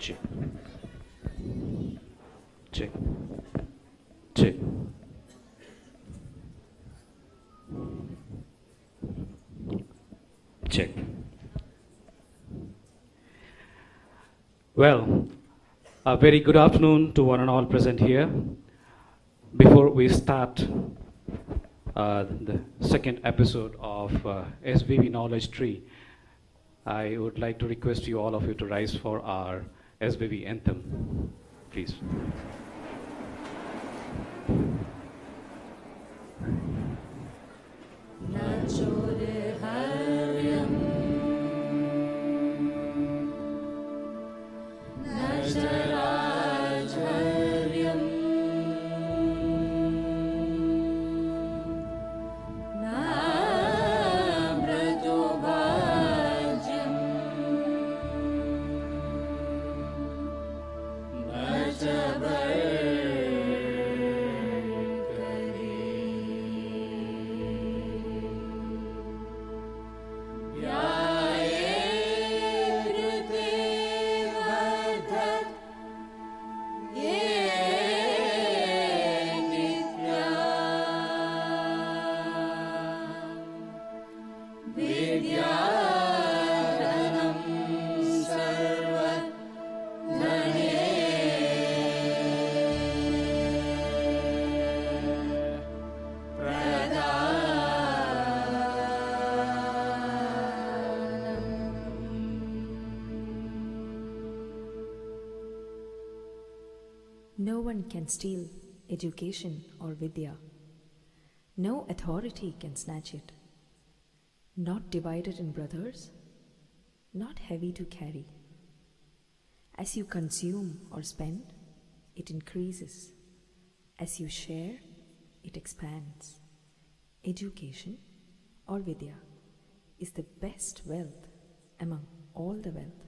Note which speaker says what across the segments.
Speaker 1: Check. Check. Check. Check. Well, a very good afternoon to one and all present here. Before we start the second episode of SBV Knowledge Tree, I would like to request you, all of you, to rise for our SBV anthem, please.
Speaker 2: No one can steal education or vidya. No authority can snatch it. Not divided in brothers, not heavy to carry. As you consume or spend, it increases. As you share, it expands. Education or vidya is the best wealth among all the wealth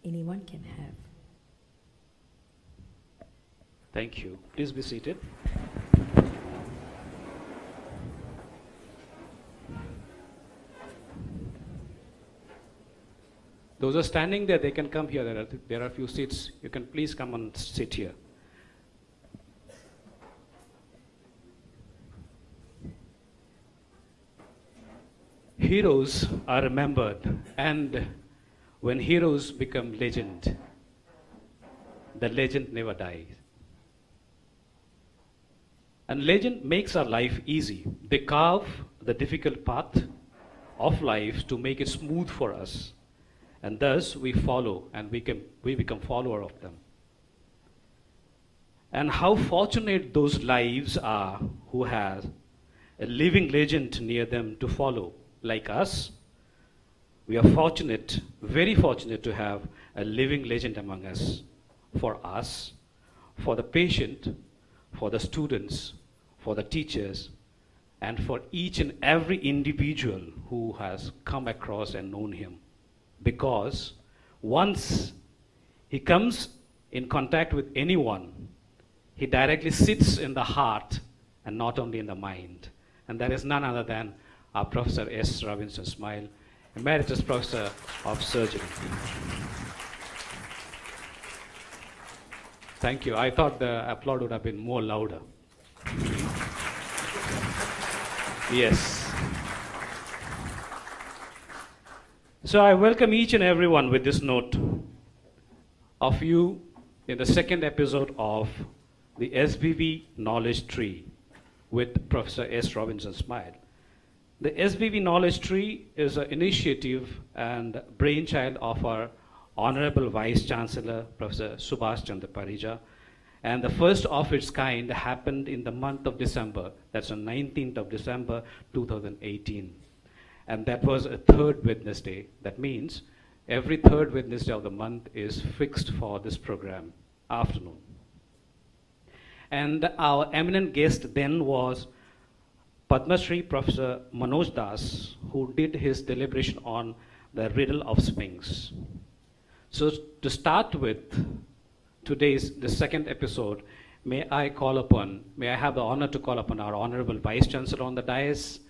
Speaker 2: anyone can have.
Speaker 1: Thank you. Please be seated. Those who are standing there, they can come here. There are a few seats. You can please come and sit here. Heroes are remembered, and when heroes become legend, the legend never dies. And legend makes our life easy. They carve the difficult path of life to make it smooth for us. And thus we follow and we become follower of them. And how fortunate those lives are who have a living legend near them to follow. Like us, we are fortunate, very fortunate to have a living legend among us, for the patient, for the students, for the teachers, and for each and every individual who has come across and known him. Because once he comes in contact with anyone, he directly sits in the heart and not only in the mind. And that is none other than our Professor S. Robinson Smile, Emeritus Professor of Surgery. Thank you. I thought the applause would have been more louder. Yes. So I welcome each and everyone with this note of you in the second episode of the SBV Knowledge Tree with Professor S. Robinson Smile. The SBV Knowledge Tree is an initiative and brainchild of our Honorable Vice Chancellor, Professor Subhash Chandra Parija, and the first of its kind happened in the month of December. That's on 19th of December, 2018. And that was a third Wednesday. That means every third Wednesday of the month is fixed for this program, afternoon. And our eminent guest then was Padma Shri Professor Manoj Das, who did his deliberation on the riddle of Sphinx. So to start with the second episode, may I have the honor to call upon our Honorable Vice Chancellor on the dais,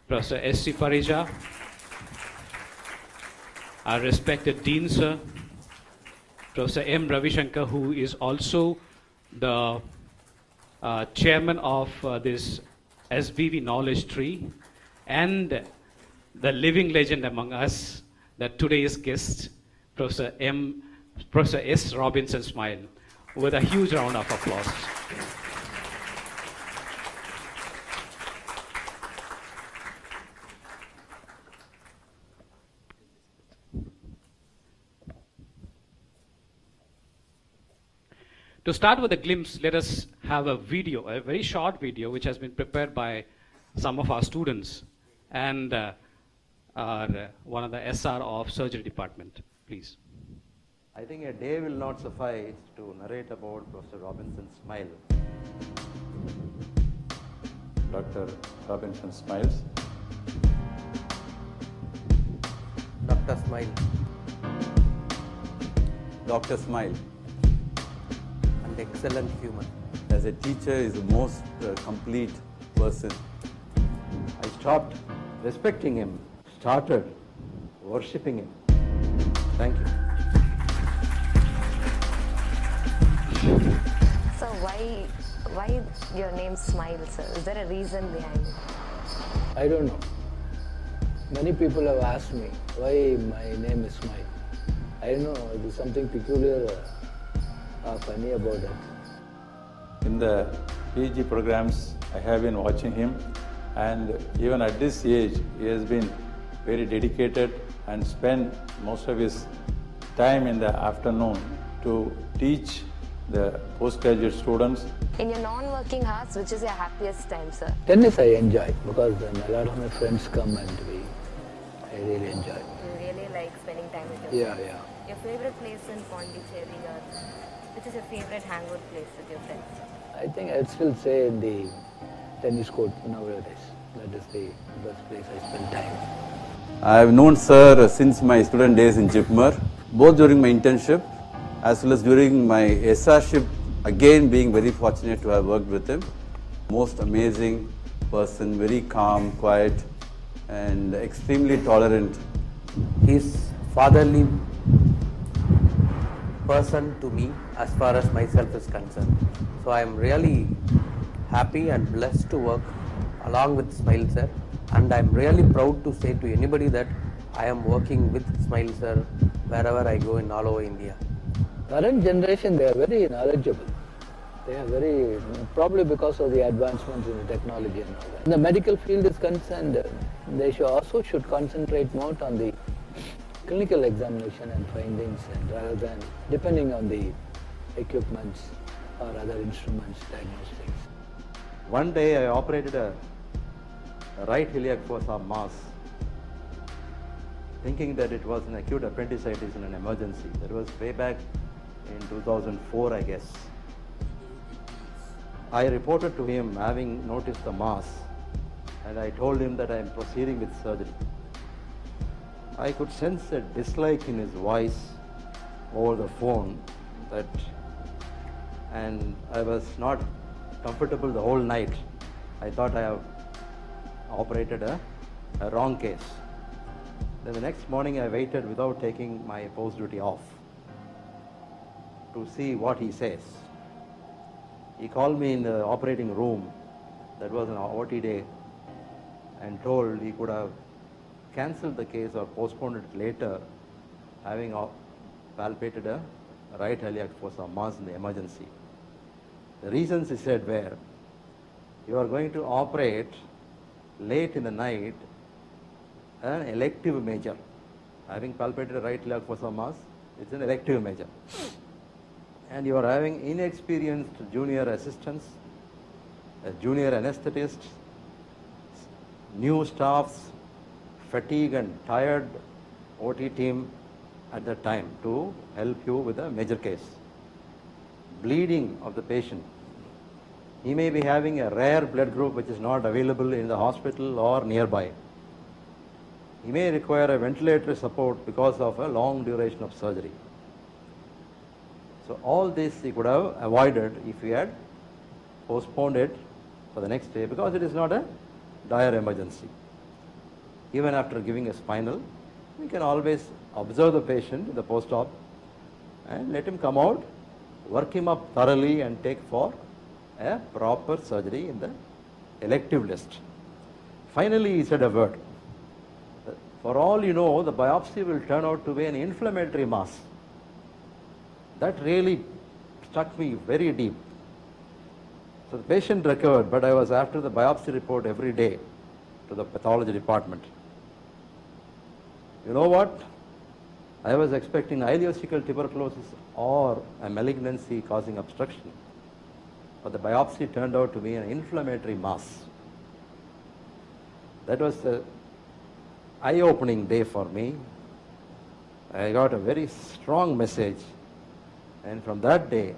Speaker 1: Professor S.C. Parija, our respected Dean, sir, Professor M. Ravishankar, who is also the chairman of this SBV Knowledge Tree, and the living legend among us, that today's guest, Professor S. Robinson Smile, with a huge round of applause. To start with a glimpse, let us have a video, a very short video, which has been prepared by some of our students and one of the SR of Surgery Department. Please.
Speaker 3: I think a day will not suffice to narrate about Professor Robinson's smile.
Speaker 4: Dr. Robinson smiles.
Speaker 3: Dr. Smile.
Speaker 4: Dr. Smile.
Speaker 3: And excellent human.
Speaker 4: As a teacher, is the most complete person.
Speaker 3: I stopped respecting him, started worshipping him. Thank you.
Speaker 5: So why your name Smile, sir? Is there a reason behind it?
Speaker 6: I don't know. Many people have asked me why my name is Smile. I don't know, there's something peculiar or funny about it.
Speaker 4: In the PG programs, I have been watching him, and even at this age, he has been very dedicated and spent most of his time in the afternoon to teach the postgraduate students.
Speaker 5: In your non-working hours, which is your happiest time, sir?
Speaker 6: Tennis I enjoy because then a lot of my friends come and I really enjoy.
Speaker 5: You really like spending time with your friends?
Speaker 6: Yeah.
Speaker 5: Your favorite place in Pondicherry, or which is your favorite hangout place with your friends?
Speaker 6: I think I'd still say in the tennis court nowadays. That is the best place I spend time.
Speaker 4: I have known Sir since my student days in Jipmer, both during my internship as well as during my SRship, again being very fortunate to have worked with him. Most amazing person, very calm, quiet, and extremely tolerant.
Speaker 3: He's fatherly person to me as far as myself is concerned. So I am really happy and blessed to work along with Smile sir, and I am really proud to say to anybody that I am working with Smile sir wherever I go in all over India.
Speaker 6: Current generation, they are very knowledgeable. They are very, probably because of the advancements in the technology and all that. In the medical field is concerned, they should concentrate more on the clinical examination and findings, and rather than depending on the equipments or other instruments, diagnostics.
Speaker 3: One day I operated a right iliac fossa mass, thinking that it was an acute appendicitis in an emergency. That was way back in 2004, I guess. I reported to him having noticed the mass, and I told him that I am proceeding with surgery. I could sense a dislike in his voice over the phone, and I was not comfortable the whole night. I thought I have operated a wrong case. Then the next morning I waited without taking my post duty off to see what he says. He called me in the operating room, that was an OT day, and told he could have cancelled the case or postponed it later, having palpated a right iliac fossa mass in the emergency. The reasons he said were, you are going to operate late in the night an elective major. Having palpated a right iliac fossa mass, it's an elective major. And you are having inexperienced junior assistants, a junior anesthetist, new staffs, fatigue and tired OT team at that time to help you with a major case. Bleeding of the patient. He may be having a rare blood group which is not available in the hospital or nearby. He may require a ventilatory support because of a long duration of surgery. So all this he could have avoided if he had postponed it for the next day, because it is not a dire emergency. Even after giving a spinal, We can always observe the patient in the post-op and let him come out, work him up thoroughly and take for a proper surgery in the elective list. Finally, he said a word. For all you know, the biopsy will turn out to be an inflammatory mass. That really struck me very deep. So the patient recovered, but I was after the biopsy report every day to the pathology department. You know what? I was expecting ileocecal tuberculosis or a malignancy causing obstruction, but the biopsy turned out to be an inflammatory mass. That was an eye-opening day for me. I got a very strong message, and from that day,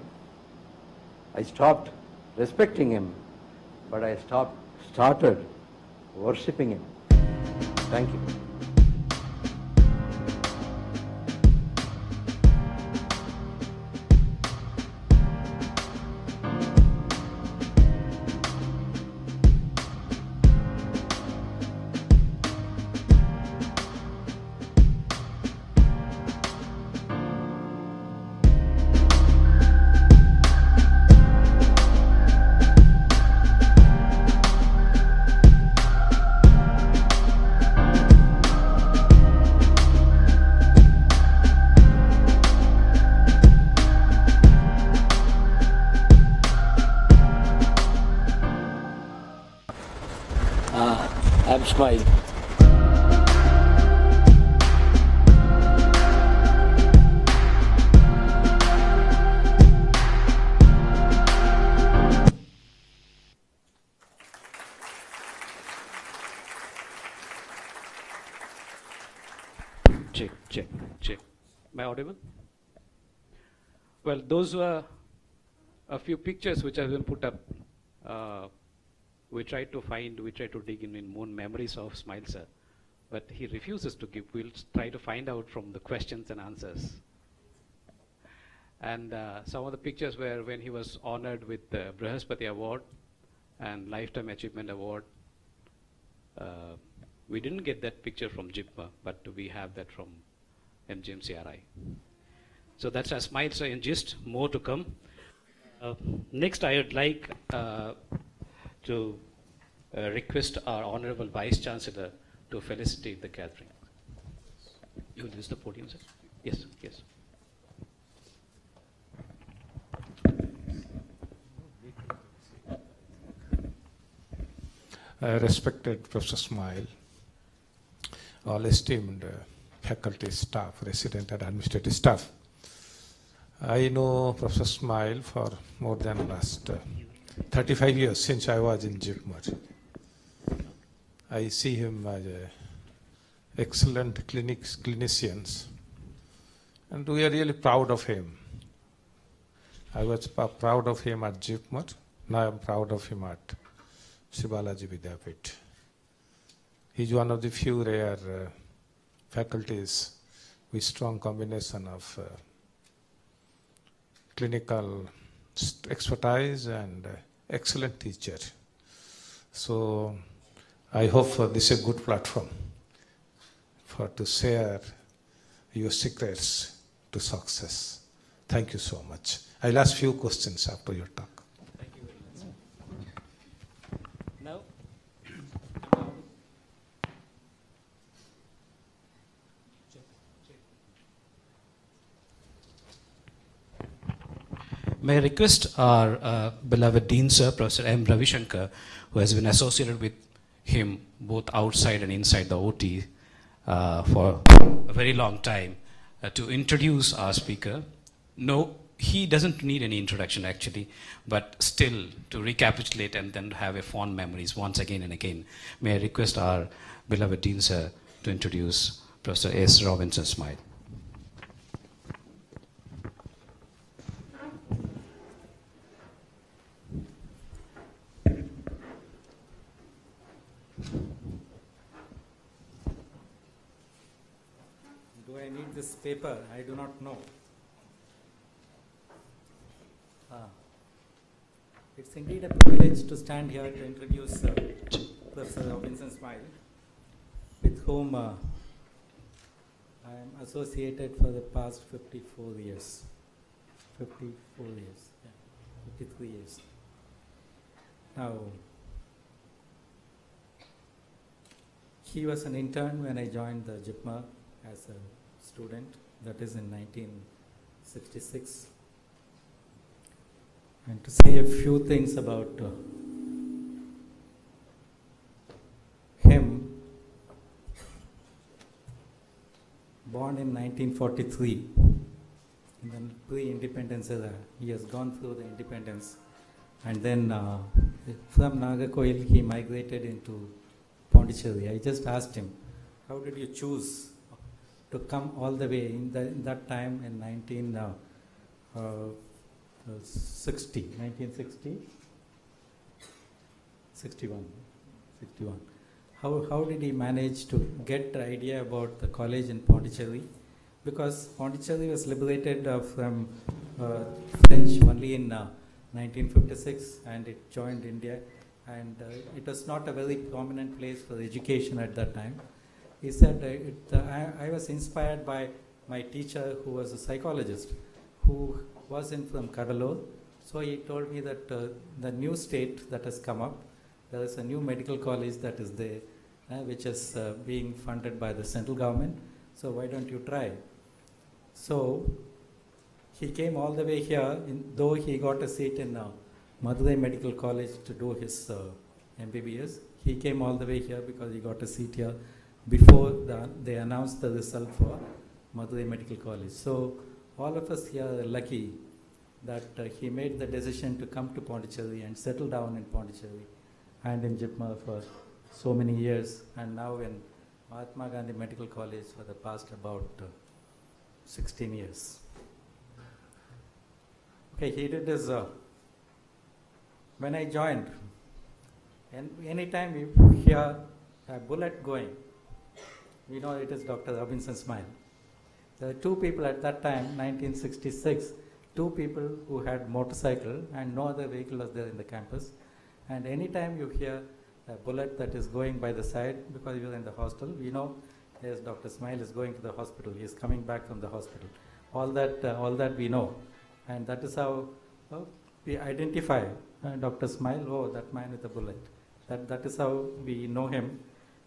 Speaker 3: I stopped respecting him, but I started worshipping him. Thank you.
Speaker 6: I'm smiling.
Speaker 1: Check. Am I audible? Well, those were a few pictures which have been put up. We try to dig in more memories of Smile sir, but he refuses to give. We'll try to find out from the questions and answers. And some of the pictures were when he was honored with the Brihaspati Award and Lifetime Achievement Award. We didn't get that picture from JIPMA, but we have that from MGMCRI. So that's a Smile sir in gist, more to come. Next, I would like to request our Honorable Vice Chancellor to felicitate the gathering. You will use the podium, sir? Yes.
Speaker 7: Respected Professor Smile, all esteemed faculty, staff, resident and administrative staff. I know Professor Smile for more than last 35 years since I was in JIPMER. I see him as an excellent clinician, and we are really proud of him. I was proud of him at JIPMER. Now I'm proud of him at Shivalaji Vidyapith. He's one of the few rare faculties with strong combination of clinical expertise and excellent teacher. So I hope this is a good platform to share your secrets to success. Thank you so much. I'll ask few questions after your talk.
Speaker 1: Thank you very much. Now, may I request our beloved Dean Sir, Professor M. Ravishankar, who has been associated with him both outside and inside the OT for a very long time, to introduce our speaker. No, he doesn't need any introduction actually, but still to recapitulate and then have a fond memories once again and again. May I request our beloved Dean Sir to introduce Professor S. Robinson Smile.
Speaker 8: Do I need this paper? I do not know. It's indeed a privilege to stand here to introduce Professor Robinson Smile, with whom I'm associated for the past 54 years. 54 years, yeah, 53 years. Now, he was an intern when I joined the JIPMA as a student, that is in 1966. And to say a few things about him, born in 1943, in the pre-independence era. He has gone through the independence, and then from Nagarkoil he migrated into Pondicherry. I just asked him, how did you choose to come all the way in that time in 1960, 61. How did he manage to get the idea about the college in Pondicherry? Because Pondicherry was liberated from French only in 1956, and it joined India, and it was not a very prominent place for education at that time. He said, I was inspired by my teacher who was a psychologist, who was from Kadalur. So he told me that the new state that has come up, there is a new medical college that is there, which is being funded by the central government. So why don't you try? So he came all the way here, though he got a seat in Madurai Medical College to do his MBBS. He came all the way here because he got a seat here before they announced the result for Madurai Medical College. So all of us here are lucky that he made the decision to come to Pondicherry and settle down in Pondicherry and in JIPMA for so many years, and now in Mahatma Gandhi Medical College for the past about 16 years. Okay, he did his, when I joined, and anytime we hear a bullet going, we know it is Dr. Robinson smile. There were two people at that time, 1966, two people who had motorcycle and no other vehicle was there in the campus. And anytime you hear a bullet that is going by the side, because we were in the hostel, we know, yes, Dr. Smile is going to the hospital, he is coming back from the hospital. All that we know. And that is how we identify Dr. Smile, oh, that man with the bullet. That is how we know him.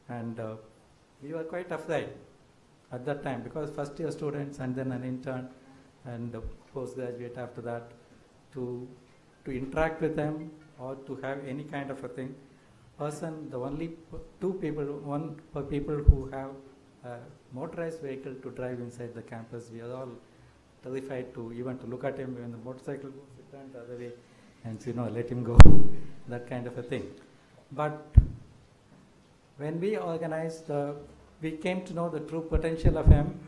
Speaker 8: And we were quite afraid at that time, because first year students and then an intern and postgraduate after that, to interact with them or to have any kind of a thing. The only two people, one for people who have a motorized vehicle to drive inside the campus, we are all terrified to even to look at him when the motorcycle goes, we turn the other way and let him go, that kind of a thing. But when we organized, we came to know the true potential of him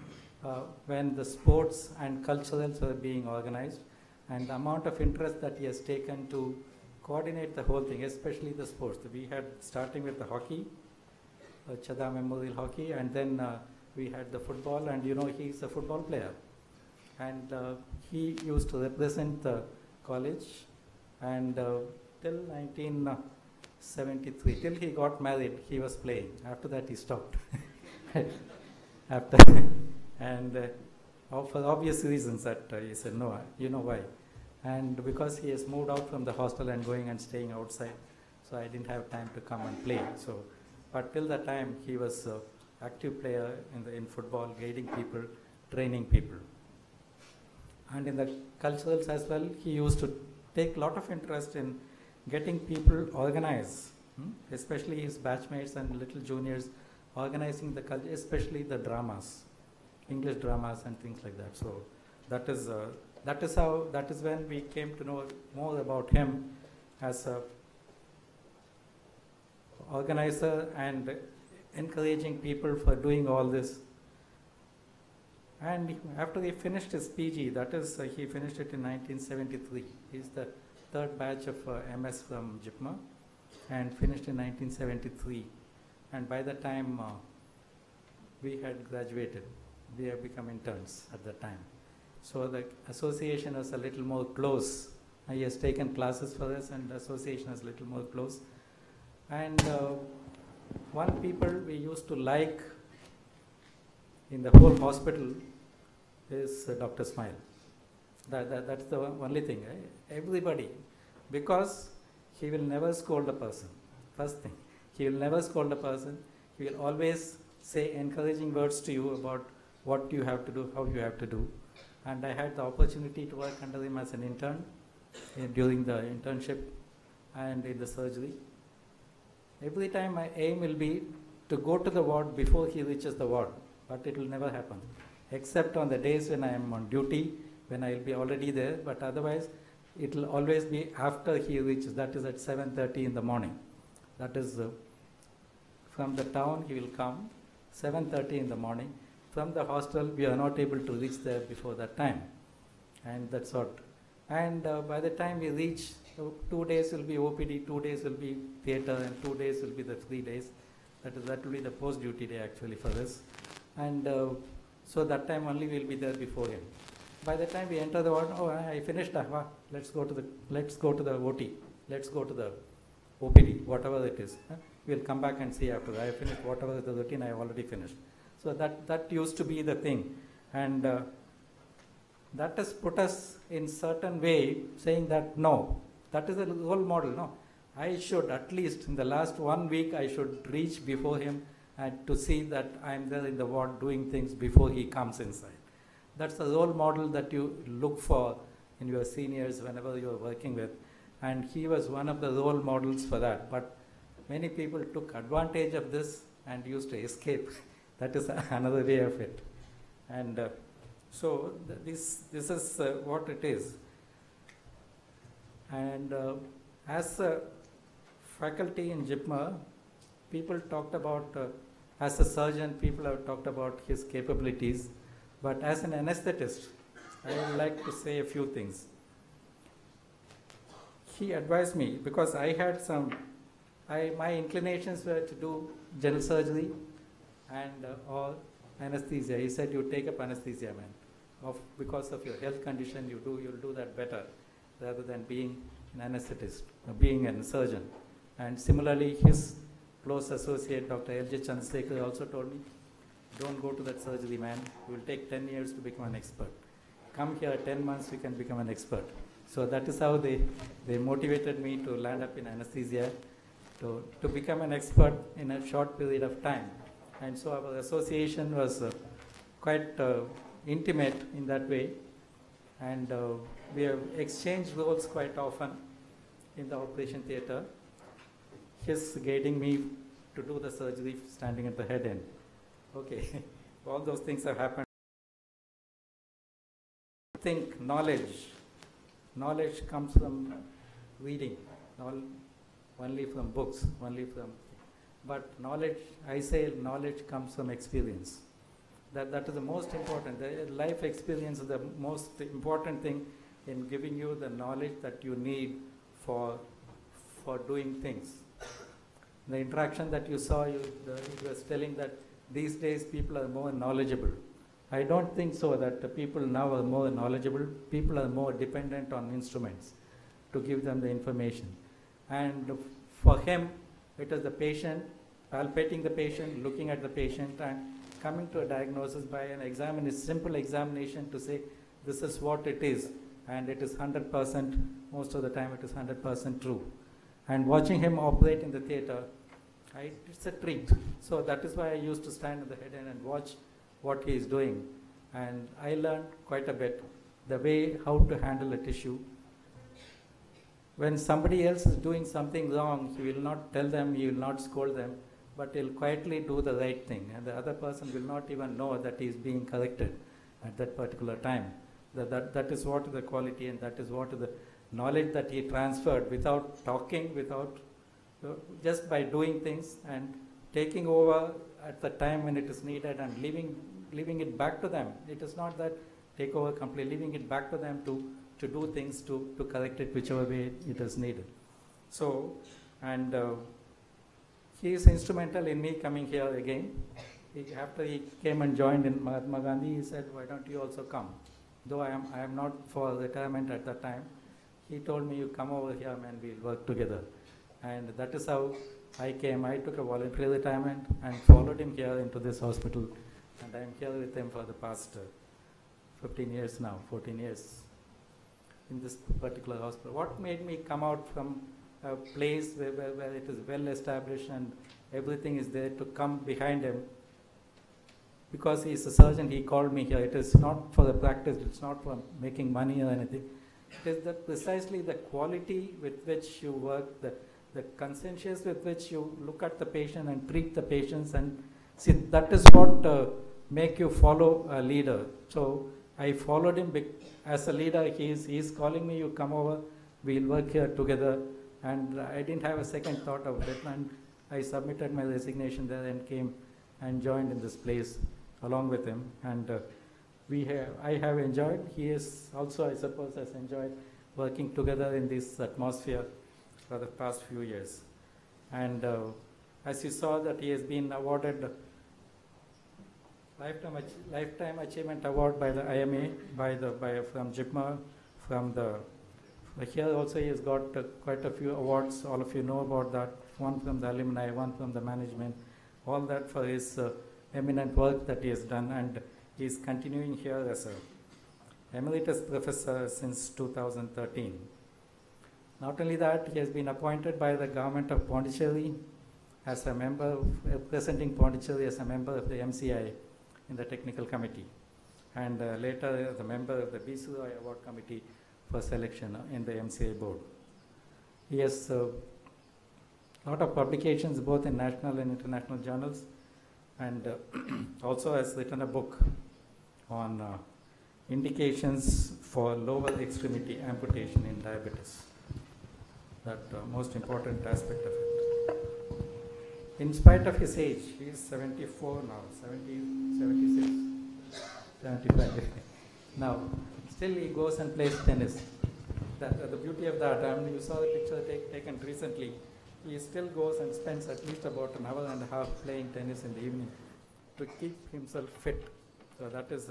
Speaker 8: when the sports and culturals were being organized, and the amount of interest that he has taken to coordinate the whole thing, especially the sports. We had, starting with the hockey, Chada Memorial Hockey, and then we had the football, and he's a football player. And he used to represent the college, and till 1973, till he got married, he was playing. After that, he stopped. And for obvious reasons that he said, no, you know why. And because he has moved out from the hostel and going and staying outside, so I didn't have time to come and play. So, but till that time, he was an active player in football, guiding people, training people. And in the culturals as well, he used to take a lot of interest in getting people organized, especially his batchmates and little juniors, organizing the culture, especially the dramas, English dramas and things like that. So that is when we came to know more about him as a organizer and encouraging people for doing all this. And after he finished his PG, that is, he finished it in 1973. He's the third batch of MS from JIPMA and finished in 1973. And by the time we had graduated, we have become interns at that time. So the association was a little more close. He has taken classes for us, and the association is a little more close. And one people we used to like in the whole hospital is Dr. Smile. That's the only thing. Everybody, because he will never scold a person. First thing, he will never scold a person. He will always say encouraging words to you about what you have to do, how you have to do. And I had the opportunity to work under him as an intern during the internship and in the surgery. Every time my aim will be to go to the ward before he reaches the ward, but it will never happen, except on the days when I am on duty, when I will be already there, but otherwise it will always be after he reaches, that is at 7:30 in the morning. That is from the town he will come, 7:30 in the morning. From the hostel, we are not able to reach there before that time. And that's what. And by the time we reach, 2 days will be OPD, 2 days will be theatre, and 2 days will be the 3 days. That will be the post-duty day actually for us. And so that time only we'll be there before him. By the time we enter the ward, oh, I finished. Let's go to the OT. Let's go to the OPD, whatever it is. We'll come back and see after that. I finished whatever the routine I have already finished. So that used to be the thing. And that has put us in certain way saying that no, that is a role model. No, I should at least in the last 1 week I should reach before him and to see that I'm there in the ward doing things before he comes inside. That's the role model that you look for in your seniors whenever you're working with. And he was one of the role models for that. But many people took advantage of this and used to escape. That is another way of it. And so this is what it is. And as a faculty in JIPMER, people talked about, as a surgeon, people have talked about his capabilities. But as an anesthetist, I would like to say a few things. He advised me, because I had my inclinations were to do general surgery and or anesthesia. He said, you take up anesthesia, man. Because of your health condition, you'll do that better rather than being an anesthetist, being a surgeon. And similarly, his close associate, Dr. L.J. Chandrasekhar, also told me, don't go to that surgery, man. It will take 10 years to become an expert. Come here, 10 months, you can become an expert. So that is how they motivated me to land up in anesthesia, to become an expert in a short period of time. And so our association was quite intimate in that way. And we have exchanged roles quite often in the operation theatre. His guiding me to do the surgery standing at the head end. Okay, all those things have happened. I think knowledge comes from reading, only from books, but knowledge, I say knowledge comes from experience. That is the most important. The life experience is the most important thing in giving you the knowledge that you need for doing things. The interaction that you saw, you was telling that these days people are more knowledgeable. I don't think so that the people now are more knowledgeable. People are more dependent on instruments to give them the information. And for him, it is the patient, palpating the patient, looking at the patient, and coming to a diagnosis by an simple examination to say, this is what it is, and it is 100%, most of the time it is 100% true. And watching him operate in the theatre, it's a treat. So that is why I used to stand at the head end and watch what he is doing. And I learned quite a bit, the way how to handle a tissue. When somebody else is doing something wrong, he will not tell them, he will not scold them, but he'll quietly do the right thing. And the other person will not even know that he is being corrected at that particular time. That is what is the quality, and that is what is the knowledge that he transferred without talking, just by doing things and taking over at the time when it is needed and leaving it back to them. It is not that take over completely, leaving it back to them to do things, to correct it whichever way it is needed. So, and he is instrumental in me coming here again. After he came and joined in Mahatma Gandhi, he said, why don't you also come? Though I am not for retirement at that time, he told me, you come over here and we'll work together. And that is how I came. I took a voluntary retirement and followed him here into this hospital and I'm here with him for the past 15 years now, 14 years in this particular hospital. What made me come out from a place where it is well established and everything is there to come behind him? Because he's a surgeon, he called me here. It is not for the practice, it's not for making money or anything. It is precisely the quality with which you work, the conscientious with which you look at the patient and treat the patients, and see, that is what make you follow a leader. So I followed him as a leader. He's calling me, you come over, we'll work here together. And I didn't have a second thought of it, and I submitted my resignation there and came and joined in this place along with him. And I have enjoyed, he is also, I suppose, has enjoyed working together in this atmosphere for the past few years. And as you saw that he has been awarded Lifetime Achievement Award by the IMA, from JIPMER, from the, here also he has got quite a few awards, all of you know about that, one from the alumni, one from the management, all that for his eminent work that he has done, and he is continuing here as a emeritus professor since 2013. Not only that, he has been appointed by the government of Pondicherry as a member, representing Pondicherry as a member of the MCI in the technical committee, and later the member of the BCI Award Committee for selection in the MCI board. He has a lot of publications both in national and international journals, and also has written a book on indications for lower extremity amputation in diabetes. That most important aspect of it. In spite of his age, he is 74 now, 70, 76, 75. Now, still he goes and plays tennis. The beauty of that, you saw the picture taken recently, he still goes and spends at least about an hour and a half playing tennis in the evening to keep himself fit. So that is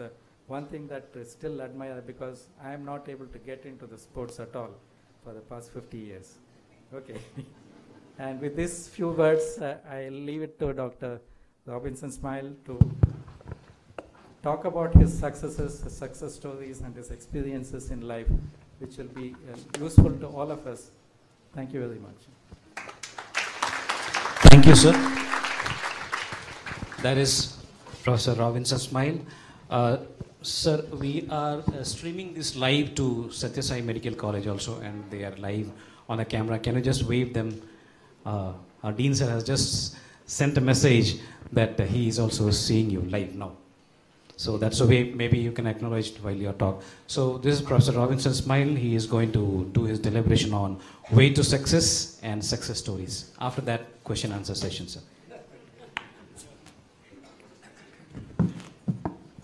Speaker 8: one thing that I still admire, because I am not able to get into the sports at all for the past 50 years. Okay. And with these few words, I leave it to Dr. Robinson Smile to talk about his successes, his success stories, and his experiences in life, which will be useful to all of us. Thank you very much.
Speaker 1: Thank you, sir. That is Professor Robinson Smile. Sir, we are streaming this live to Sathya Sai Medical College also, and they are live on the camera. Can you just wave them? Our Dean sir has just sent a message that he is also seeing you live now. So that's a way maybe you can acknowledge it while you talk. So this is Professor Robinson Smile. He is going to do his deliberation on way to success and success stories. After that, question answer session, sir.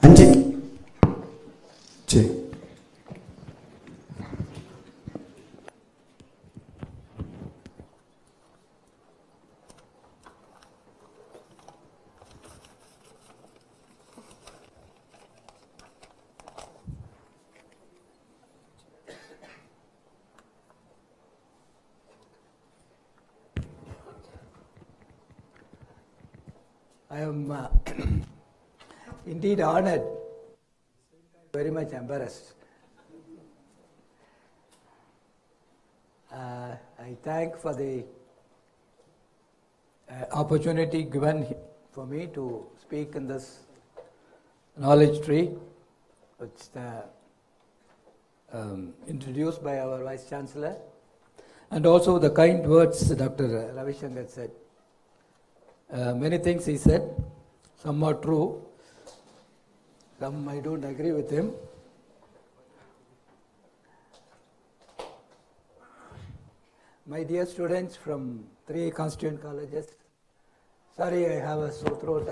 Speaker 9: Anji. Jay. I am indeed honored, very much embarrassed. I thank for the opportunity given for me to speak in this knowledge tree, which is introduced by our Vice Chancellor, and also the kind words Dr. Ravi Shankar said. Many things he said, some are true, some I don't agree with him. My dear students from 3 constituent colleges, sorry I have a sore throat,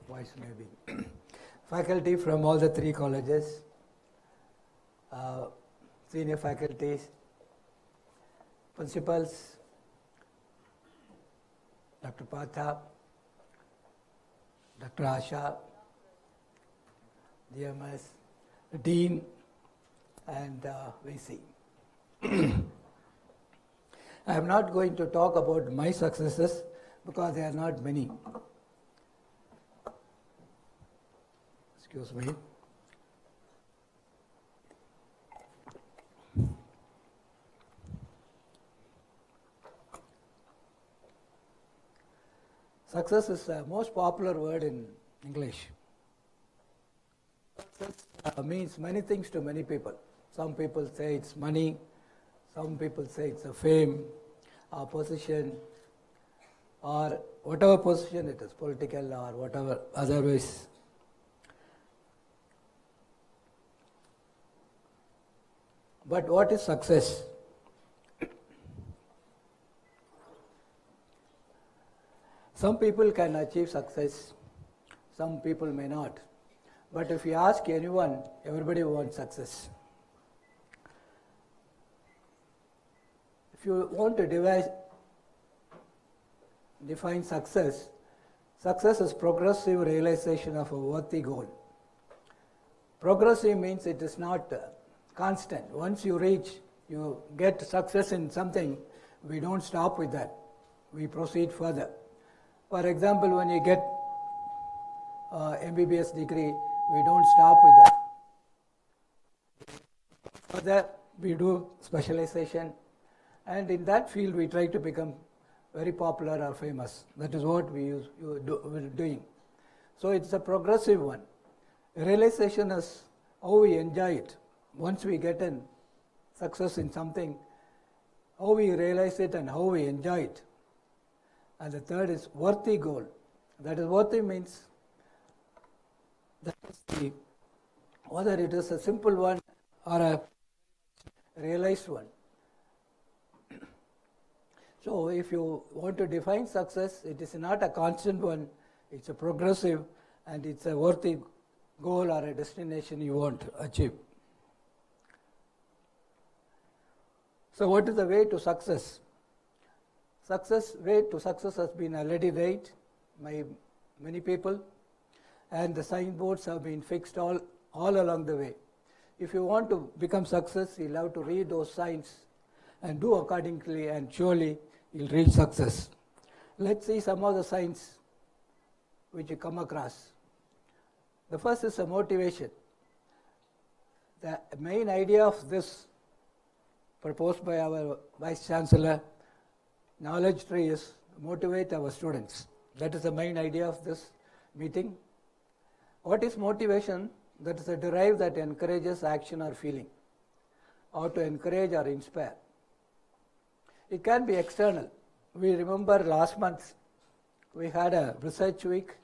Speaker 9: voice maybe. Faculty from all the 3 colleges, senior faculties, principals, Dr. Patha, Dr. Asha, DMS, Dean, and VC. I am not going to talk about my successes because there are not many. Excuse me. Success is the most popular word in English. Success means many things to many people. Some people say it's money, some people say it's a fame, or position, or whatever position it is, political or whatever otherwise. But what is success? Some people can achieve success, some people may not. But if you ask anyone, everybody wants success. If you want to define success, success is progressive realization of a worthy goal. Progressive means it is not constant. Once you get success in something, we don't stop with that. We proceed further. For example, when you get MBBS degree, we don't stop with that. Further, we do specialization, and in that field we try to become very popular or famous. That is what we're doing. So it's a progressive one. Realization is how we enjoy it. Once we get in success in something, how we realize it and how we enjoy it. And the third is worthy goal. That is, worthy means that is whether it is a simple one or a realized one. So if you want to define success, it is not a constant one, it's a progressive, and it's a worthy goal or a destination you want to achieve. So what is the way to success? Way to success has been already laid by many people, and the signboards have been fixed all along the way. If you want to become success, you'll have to read those signs and do accordingly, and surely you'll reach success. Let's see some of the signs which you come across. The first is a motivation. The main idea of this, proposed by our Vice Chancellor, knowledge tree, is motivate our students. That is the main idea of this meeting. What is motivation? That is a drive that encourages action or feeling, or to encourage or inspire. It can be external. We remember last month we had a research week.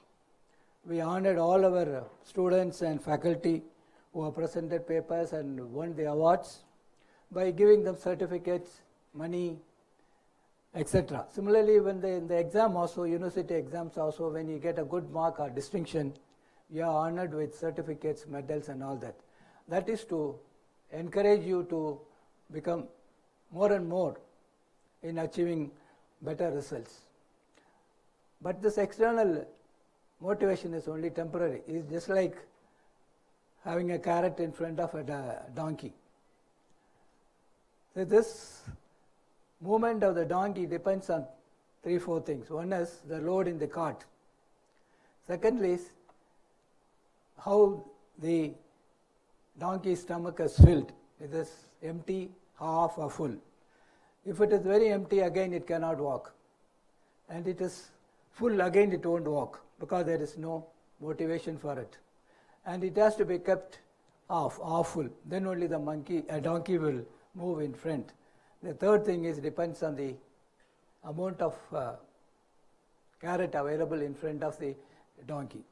Speaker 9: We honored all our students and faculty who have presented papers and won the awards by giving them certificates, money, etc. Similarly, when in the exam also, university exams also, when you get a good mark or distinction, you are honored with certificates, medals and all that. That is to encourage you to become more and more in achieving better results. But this external motivation is only temporary. It's just like having a carrot in front of a donkey. So this movement of the donkey depends on 3-4 things. One is the load in the cart. Secondly is how the donkey's stomach is filled. It is empty, half or full. If it is very empty, again it cannot walk. And it is full, again it won't walk, because there is no motivation for it. And it has to be kept half full. Then only a donkey will move in front. The third thing is depends on the amount of carrot available in front of the donkey.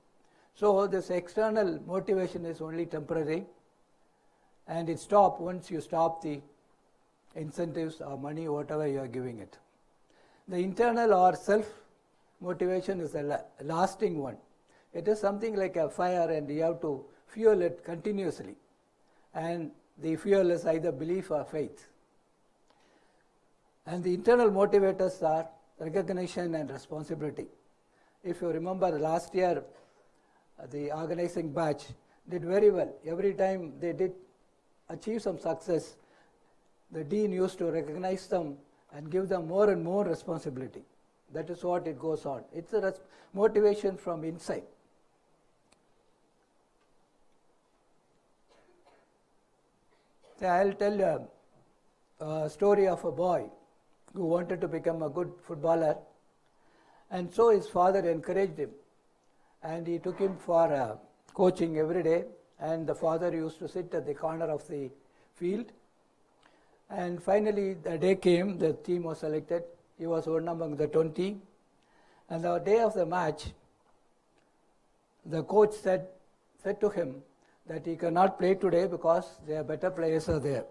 Speaker 9: So this external motivation is only temporary, and it stops once you stop the incentives or money, whatever you are giving it. The internal or self-motivation is a lasting one. It is something like a fire, and you have to fuel it continuously. And the fuel is either belief or faith. And the internal motivators are recognition and responsibility. If you remember, last year, the organizing batch did very well. Every time they did achieve some success, the dean used to recognize them and give them more and more responsibility. That is what it goes on. It's a motivation from inside. So I'll tell a story of a boy who wanted to become a good footballer, and so his father encouraged him, and he took him for coaching every day, and the father used to sit at the corner of the field, and finally the day came, the team was selected, he was one among the 20, and the day of the match, the coach said to him that he cannot play today because there are better players are there.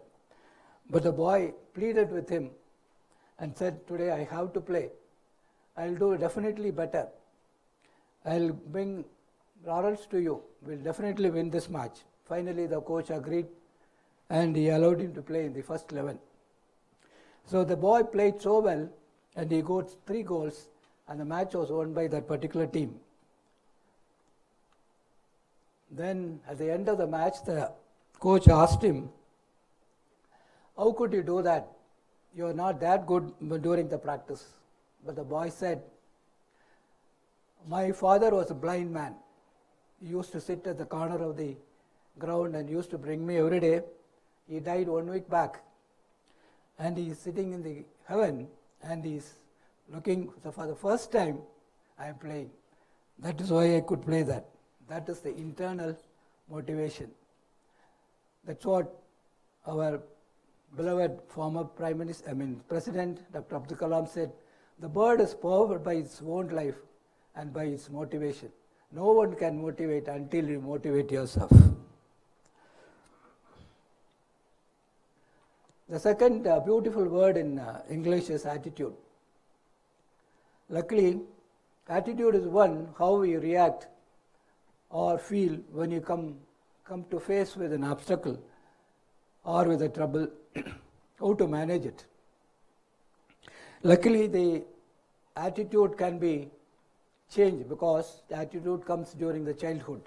Speaker 9: But the boy pleaded with him and said, today I have to play. I'll do definitely better. I'll bring laurels to you. We'll definitely win this match. Finally, the coach agreed and he allowed him to play in the first 11. So the boy played so well and he got 3 goals and the match was won by that particular team. Then at the end of the match, the coach asked him, how could you do that? You are not that good during the practice. But the boy said, my father was a blind man. He used to sit at the corner of the ground and used to bring me every day. He died 1 week back. And he is sitting in the heaven and he is looking, so for the first time I am playing. That is why I could play that. That is the internal motivation. That's what our beloved former President Dr. Abdul Kalam said, the bird is powered by its own life and by its motivation. No one can motivate until you motivate yourself. The second beautiful word in English is attitude. Luckily, attitude is one, how we react or feel when you come to face with an obstacle or with a trouble, how to manage it. Luckily, the attitude can be changed because the attitude comes during the childhood.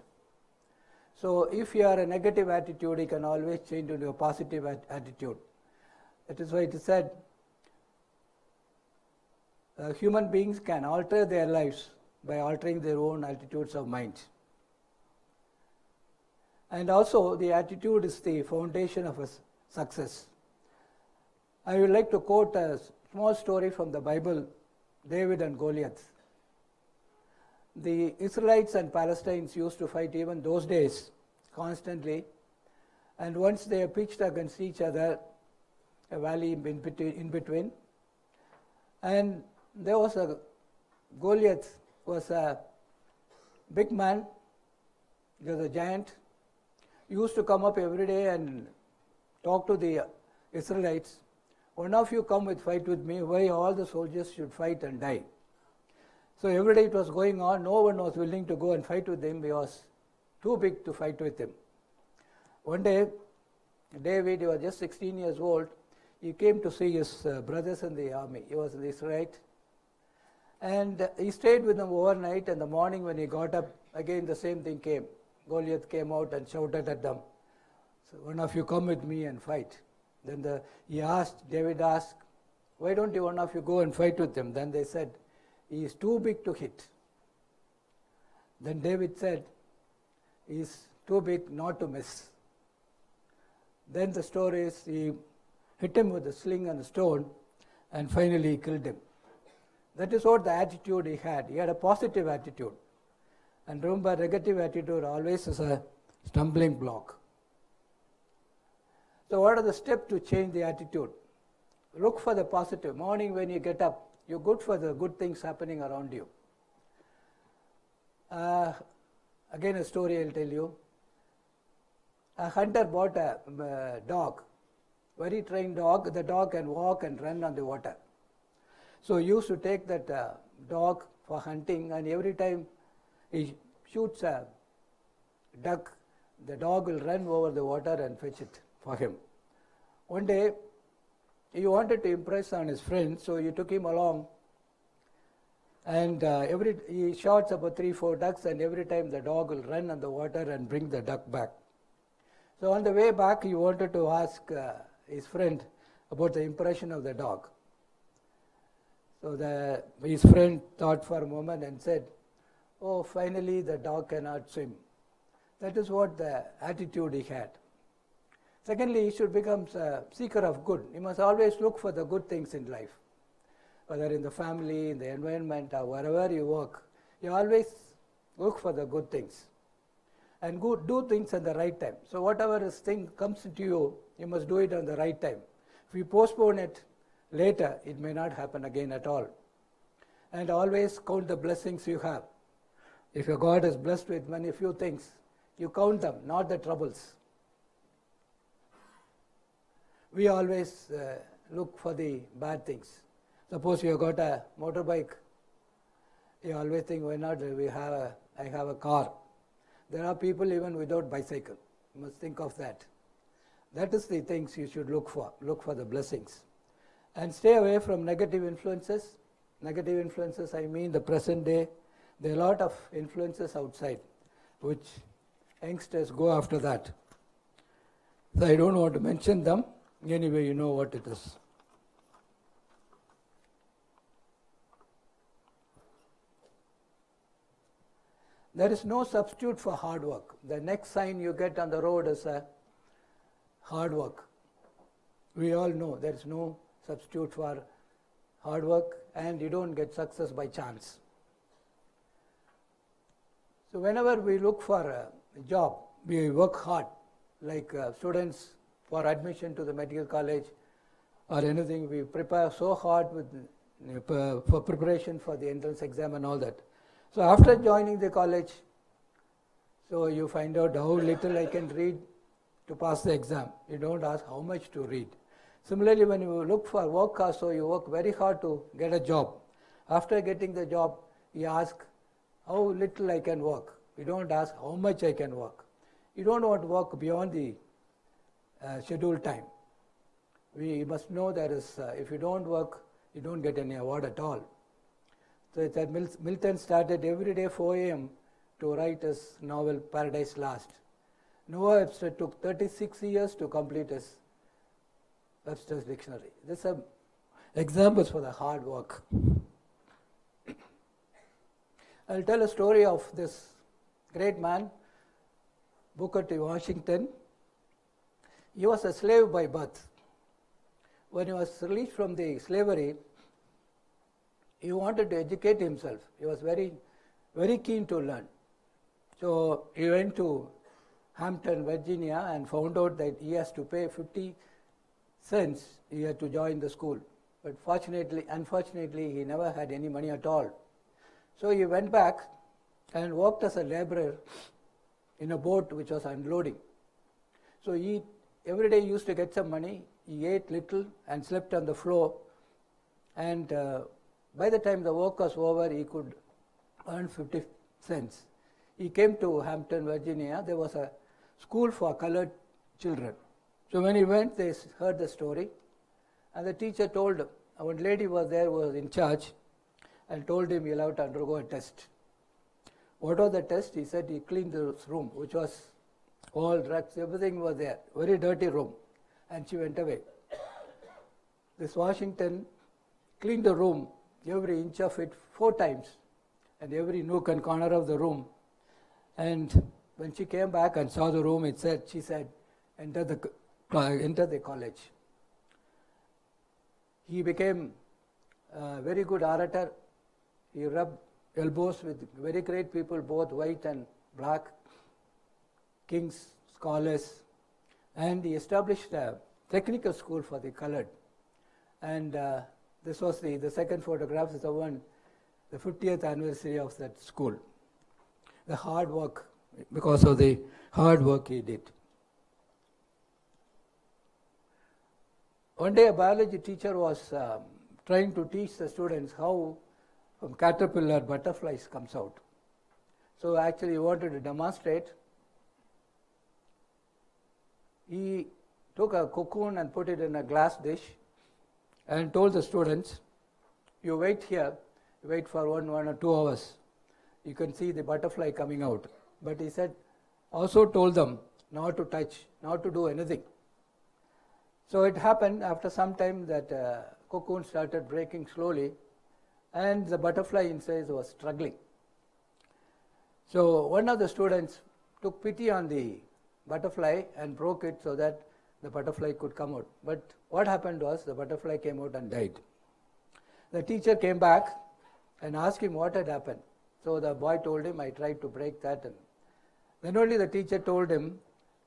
Speaker 9: So if you are a negative attitude, you can always change into a positive attitude. That is why it is said, human beings can alter their lives by altering their own attitudes of mind. And also, the attitude is the foundation of a success. I would like to quote a small story from the Bible, David and Goliath. The Israelites and Palestinians used to fight even those days constantly, and once they pitched against each other, a valley in between, and there was a Goliath was a big man, he was a giant. He used to come up every day and talk to the Israelites. One of you come fight with me, why all the soldiers should fight and die. So every day it was going on, no one was willing to go and fight with him, he was too big to fight with him. One day, David, he was just 16 years old, he came to see his brothers in the army. He was an Israelite. And he stayed with them overnight, and the morning when he got up, again the same thing came. Goliath came out and shouted at them, so one of you come with me and fight. Then David asked, why don't you one of you go and fight with him? Then they said, he is too big to hit. Then David said, he is too big not to miss. Then the story is, he hit him with a sling and a stone, and finally he killed him. That is what the attitude he had. He had a positive attitude. And remember, negative attitude always is a stumbling block. So what are the steps to change the attitude? Look for the positive. Morning when you get up, you're good for the good things happening around you. Again a story I'll tell you. A hunter bought a dog, very trained dog. The dog can walk and run on the water. So he used to take that dog for hunting, and every time he shoots a duck, the dog will run over the water and fetch it for him. One day, he wanted to impress on his friend, so he took him along, and he shoots about 3-4 ducks, and every time the dog will run on the water and bring the duck back. So on the way back, he wanted to ask his friend about the impression of the dog. So his friend thought for a moment and said, oh, finally the dog cannot swim. That is what the attitude he had. Secondly, he should become a seeker of good. He must always look for the good things in life, whether in the family, in the environment, or wherever you work. You always look for the good things and do things at the right time. So whatever thing comes into you, you must do it on the right time. If you postpone it later, it may not happen again at all. And always count the blessings you have. If your God is blessed with many few things, you count them, not the troubles. We always look for the bad things. Suppose you have got a motorbike, you always think, why not I have a car. There are people even without bicycle. You must think of that. That is the things you should look for. Look for the blessings. And stay away from negative influences. Negative influences, I mean the present day. There are a lot of influences outside, which youngsters go after that. So I don't want to mention them. Anyway, you know what it is. There is no substitute for hard work. The next sign you get on the road is hard work. We all know there is no substitute for hard work, and you don't get success by chance. So whenever we look for a job, we work hard, like students for admission to the medical college or anything. We prepare so hard for preparation for the entrance exam and all that. So after joining the college, so you find out how little I can read to pass the exam. You don't ask how much to read. Similarly, when you look for work also, you work very hard to get a job. After getting the job, you ask how little I can work. You don't ask how much I can work. You don't want to work beyond the scheduled time. We must know that if you don't work, you don't get any award at all. So it's that Milton started every day 4 a.m. to write his novel Paradise Lost. Noah Webster took 36 years to complete his Webster's dictionary. These are examples for the hard work. I'll tell a story of this great man, Booker T. Washington. He was a slave by birth. When he was released from the slavery, he wanted to educate himself. He was very, very keen to learn. So he went to Hampton, Virginia, and found out that he has to pay 50 cents he had to join the school. But unfortunately, he never had any money at all. So he went back and worked as a laborer in a boat which was unloading. So he every day used to get some money. He ate little and slept on the floor. And by the time the work was over, he could earn 50 cents. He came to Hampton, Virginia. There was a school for colored children. So when he went, they heard the story. And the teacher told him, one lady was there who was in charge, and told him he'll have to undergo a test. What was the test? He said he cleaned this room, which was all drugs, everything was there, very dirty room. And she went away. This Washington cleaned the room, every inch of it 4 times, and every nook and corner of the room. And when she came back and saw the room, she said, enter the college. He became a very good orator. He rubbed elbows with very great people, both white and black, kings, scholars, and he established a technical school for the colored. And this was the second photograph, is the one, the 50th anniversary of that school. The hard work, because of the hard work he did. One day a biology teacher was trying to teach the students how from caterpillar butterflies comes out. So actually he wanted to demonstrate. He took a cocoon and put it in a glass dish and told the students, you wait here, wait for 1 or 2 hours. You can see the butterfly coming out. But he said, also told them not to touch, not to do anything. So it happened after some time that cocoon started breaking slowly, and the butterfly inside was struggling. So one of the students took pity on the butterfly and broke it so that the butterfly could come out. But what happened was the butterfly came out and died. The teacher came back and asked him what had happened. So the boy told him, I tried to break that. And then only the teacher told him,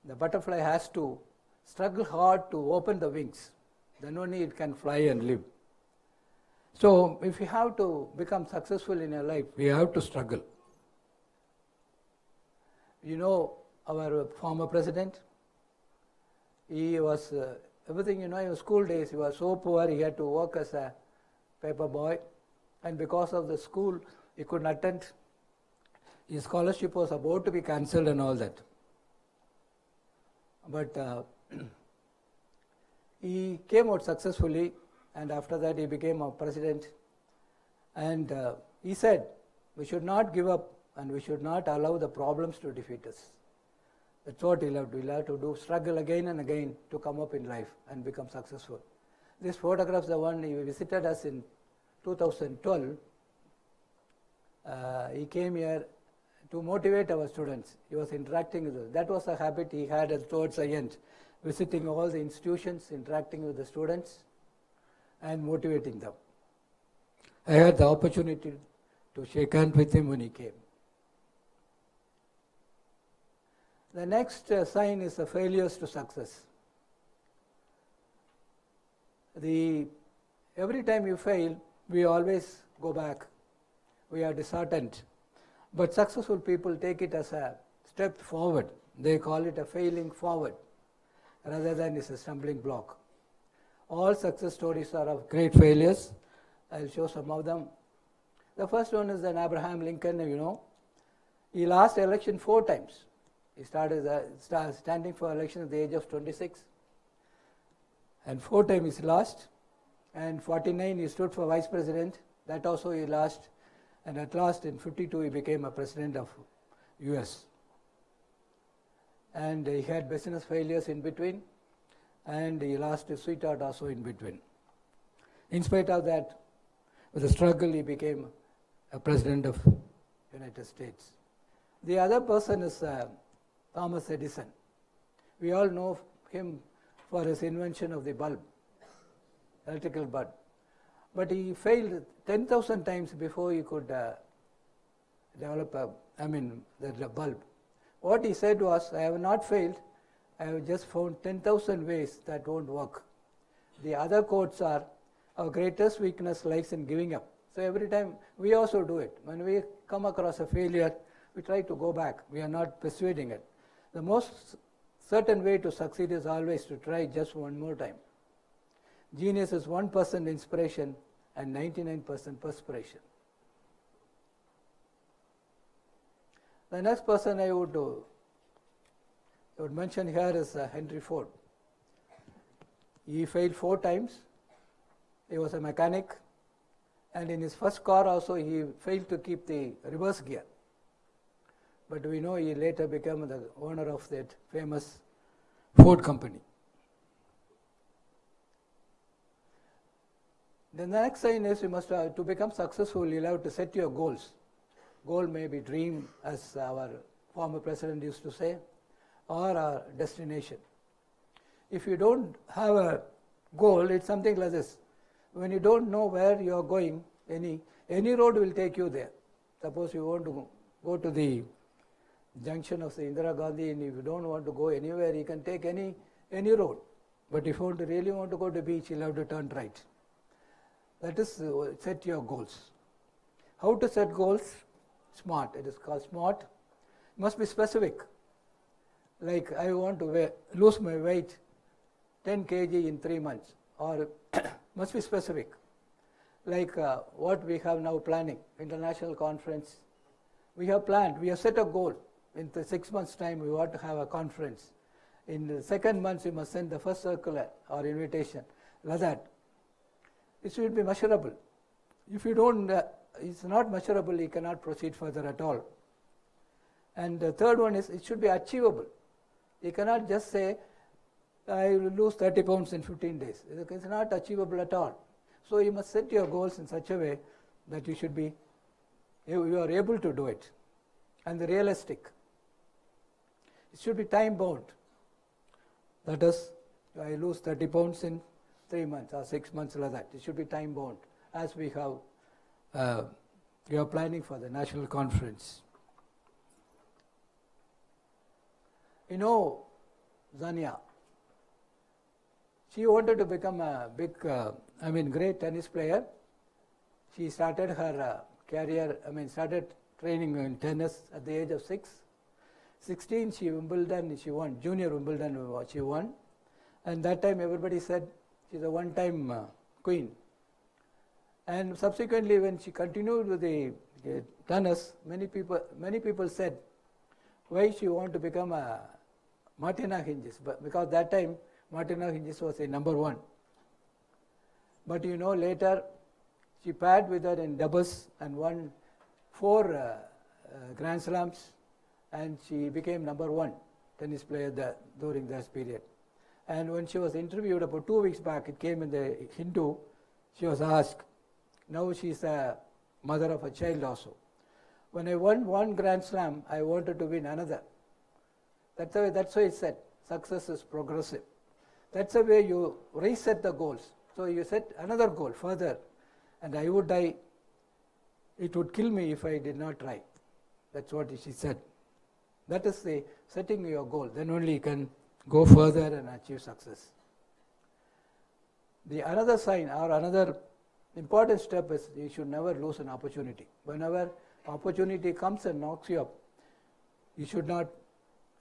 Speaker 9: the butterfly has to struggle hard to open the wings. Then only it can fly and live. So if you have to become successful in your life, we have to struggle. You know our former president? He was, everything, in his school days, he was so poor, he had to work as a paper boy. And because of the school, he couldn't attend. His scholarship was about to be cancelled and all that. But he came out successfully, and after that he became our president. And he said, we should not give up and we should not allow the problems to defeat us. That's what we'll have to do, struggle again and again to come up in life and become successful. This photograph is the one he visited us in 2012. He came here to motivate our students. He was interacting with us. That was a habit he had towards the end, visiting all the institutions, interacting with the students, and motivating them. I had the opportunity to shake hands with him when he came. The next sign is the failures to success. Every time you fail, we always go back. We are disheartened. But successful people take it as a step forward. They call it a failing forward rather than it's a stumbling block. All success stories are of great failures. I'll show some of them. The first one is an Abraham Lincoln, He lost election 4 times. He started standing for election at the age of 26. And 4 times he lost. And 49 he stood for vice president. That also he lost. And at last in 52 he became a president of US. And he had business failures in between. And he lost his sweetheart also in between. In spite of that, with a struggle he became a president of United States. The other person is Thomas Edison. We all know him for his invention of the bulb, electrical bulb. But he failed 10,000 times before he could develop the bulb. What he said was, I have not failed, I have just found 10,000 ways that won't work. The other quotes are, our greatest weakness lies in giving up. So every time we also do it. When we come across a failure, we try to go back. We are not persuading it. The most certain way to succeed is always to try just one more time. Genius is 1% inspiration and 99% perspiration. The next person I would mention here is Henry Ford. He failed 4 times. He was a mechanic. And in his first car also he failed to keep the reverse gear. But we know he later became the owner of that famous Ford company. The next sign is you must to become successful, you'll have to set your goals. Goal may be dream, as our former president used to say, or a destination. If you don't have a goal, it's something like this. When you don't know where you are going, any road will take you there. Suppose you want to go to the junction of the Indira Gandhi, and if you don't want to go anywhere, you can take any road. But if you really want to go to the beach, you'll have to turn right. That is, set your goals. How to set goals? SMART. It is called SMART. It must be specific. Like, I want to lose my weight 10 kg in 3 months. Or must be specific. Like what we have now planning, international conference. We have planned, we have set a goal. In the 6 months' time, we want to have a conference. In the 2nd month, we must send the first circular or invitation. Like that. It should be measurable. If you don't, it's not measurable, you cannot proceed further at all. And the third one is, it should be achievable. You cannot just say, I will lose 30 pounds in 15 days. It's not achievable at all. So you must set your goals in such a way that you are able to do it. And realistic. It should be time bound. That is, I lose 30 pounds in 3 months or 6 months like that. It should be time bound, as we are planning for the national conference. You know, Zania, she wanted to become a big, great tennis player. She started her career, started training in tennis at the age of 6. 16, she won, junior Wimbledon she won. And that time everybody said she's a one-time queen. And subsequently when she continued with the tennis, many people said, why she want to become a Martina Hingis? But because that time Martina Hingis was a number 1. But you know, later she paired with her in doubles and won 4 Grand Slams, and she became number 1 tennis player during that period. And when she was interviewed about 2 weeks back, it came in the Hindu, she was asked, now she's a mother of a child also. When I won 1 Grand Slam, I wanted to win another. That's why it said, success is progressive. That's the way you reset the goals. So you set another goal further, and I would die. It would kill me if I did not try. That's what she said. That is the setting your goal. Then only you can go further and achieve success. The another sign or another important step is you should never lose an opportunity. Whenever opportunity comes and knocks you up, you should not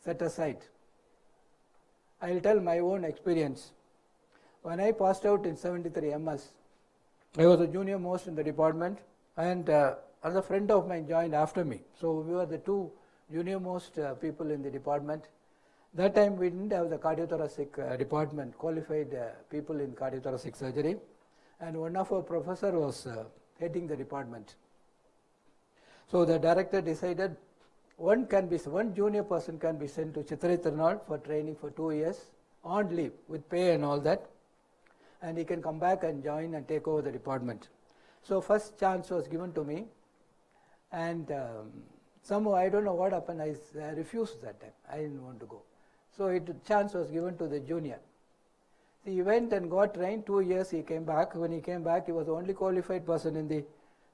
Speaker 9: set aside. I will tell my own experience. When I passed out in 73 MS, I was a junior most in the department, and another friend of mine joined after me. So we were the 2 junior most people in the department. That time we didn't have the cardiothoracic department, qualified people in cardiothoracic surgery, and one of our professor was heading the department. So the director decided one junior person can be sent to Chitrai Tirunal for training for 2 years on leave with pay and all that, and he can come back and join and take over the department. So first chance was given to me, and somehow I don't know what happened, I refused that time. I didn't want to go. So chance was given to the junior. So he went and got trained 2 years. He came back. When he came back, he was the only qualified person in the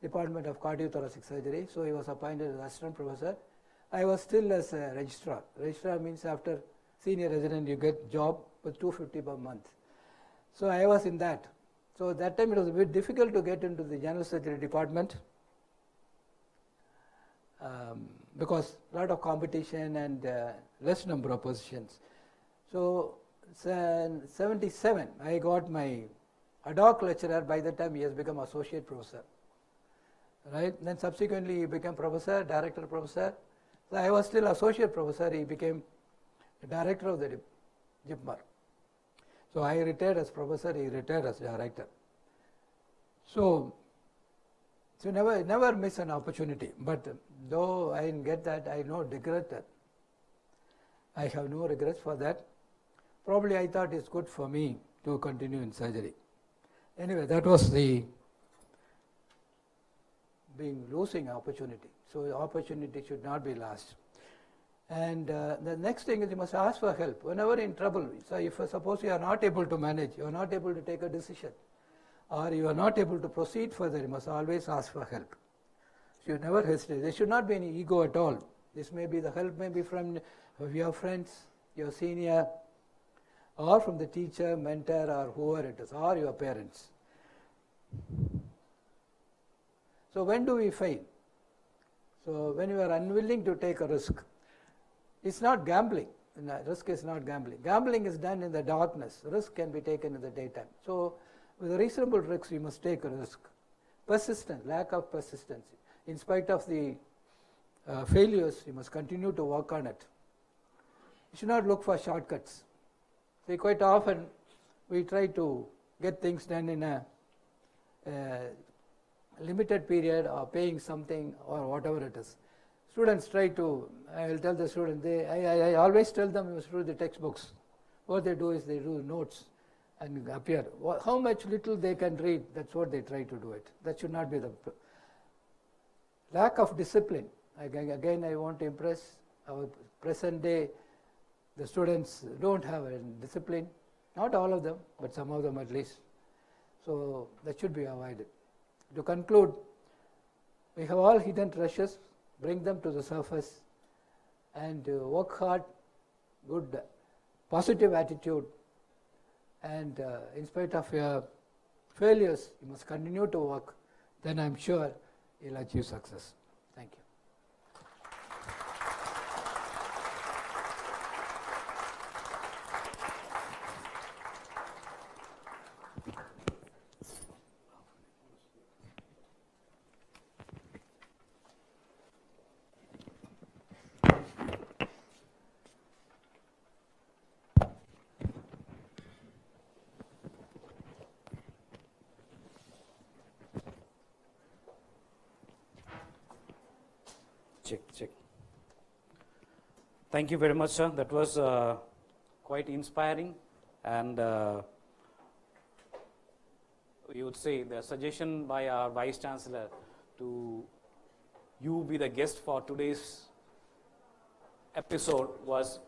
Speaker 9: Department of Cardiothoracic Surgery. So he was appointed as assistant professor. I was still as a registrar. Registrar means after senior resident you get job with 250 per month. So I was in that. So that time it was a bit difficult to get into the general surgery department because a lot of competition and less number of positions. So 77 I got my ad hoc lecturer. By the time he has become associate professor. Right? Then subsequently he became professor, director professor. So I was still associate professor. He became director of the JIPMER. So I retired as professor, he retired as director. So never miss an opportunity. But though I didn't get that, I regret that. I have no regrets for that. Probably I thought it's good for me to continue in surgery. Anyway, that was the losing opportunity. So opportunity should not be lost. And the next thing is you must ask for help whenever in trouble. So if suppose you are not able to manage, you are not able to take a decision, or you are not able to proceed further, you must always ask for help. You should never hesitate. There should not be any ego at all. This may be the help may be from your friends, your senior, or from the teacher, mentor, or whoever it is, or your parents. So when do we fail? So when you are unwilling to take a risk. It's not gambling. Risk is not gambling. Gambling is done in the darkness. Risk can be taken in the daytime. So with a reasonable risk, you must take a risk. Persistence, lack of persistence. In spite of the failures, you must continue to work on it. You should not look for shortcuts. See, quite often we try to get things done in a limited period or paying something or whatever it is. Students try to, I will tell the student, I always tell them you must read the textbooks. What they do is they do notes and appear. How much little they can read, that's what they try to do it. That should not be the lack of discipline. Again, I want to impress our present day, the students don't have a discipline. Not all of them, but some of them at least. So that should be avoided. To conclude, we have all hidden treasures, bring them to the surface and work hard, good positive attitude, and in spite of your failures, you must continue to work. Then I'm sure you'll achieve success. Thank you.
Speaker 1: Check. Thank you very much, sir. That was quite inspiring, and we would say the suggestion by our Vice Chancellor to you be the guest for today's episode was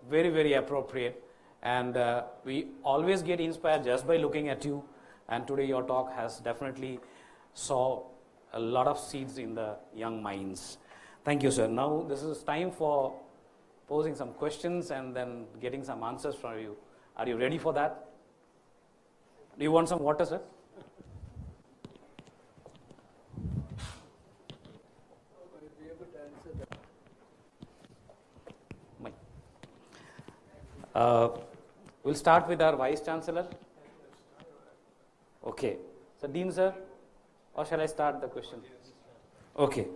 Speaker 1: very, very appropriate, and we always get inspired just by looking at you, and today your talk has definitely saw a lot of seeds in the young minds. Thank you, sir. Now this is time for posing some questions and then getting some answers from you. Are you ready for that? Do you want some water, sir? We'll start with our Vice Chancellor. Okay. So, Dean, sir, or shall I start the question? Okay.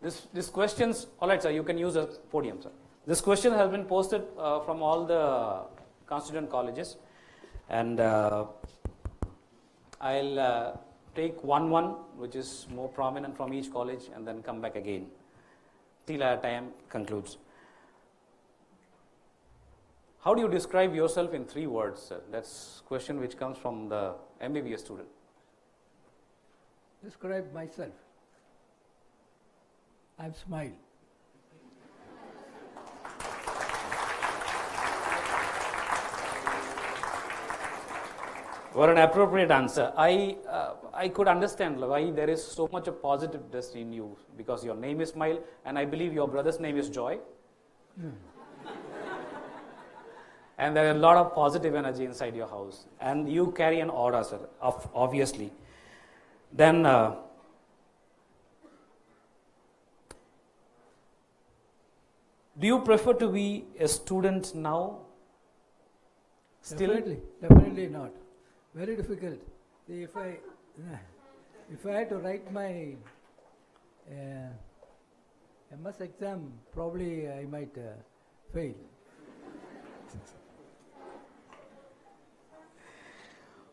Speaker 1: This questions, all right, sir, you can use a podium, sir. This question has been posted from all the constituent colleges, and I'll take one, which is more prominent from each college, and then come back again till our time concludes. How do you describe yourself in 3 words, sir? That's a question which comes from the MBBS student.
Speaker 9: Describe myself. I'm smile.
Speaker 1: For an appropriate answer, I could understand why there is so much of positiveness in you, because your name is Smile, and I believe your brother's name is Joy. And there is a lot of positive energy inside your house, and you carry an aura, sir, obviously. Then do you prefer to be a student now? Still?
Speaker 9: Definitely not. Very difficult. See, if I had to write my MS exam, probably I might fail.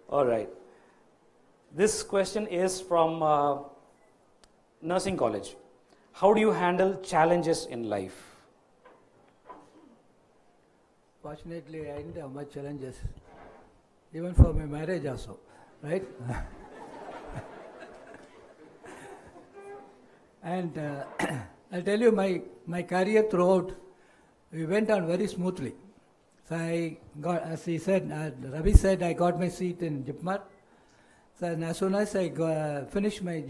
Speaker 1: All right. This question is from nursing college. How do you handle challenges in life?
Speaker 9: Fortunately, I didn't have much challenges, even for my marriage also, right? And I'll tell you, my career throughout, we went on very smoothly. So I got, as he said, Ravi said, I got my seat in JIPMAR. So as soon as I finished my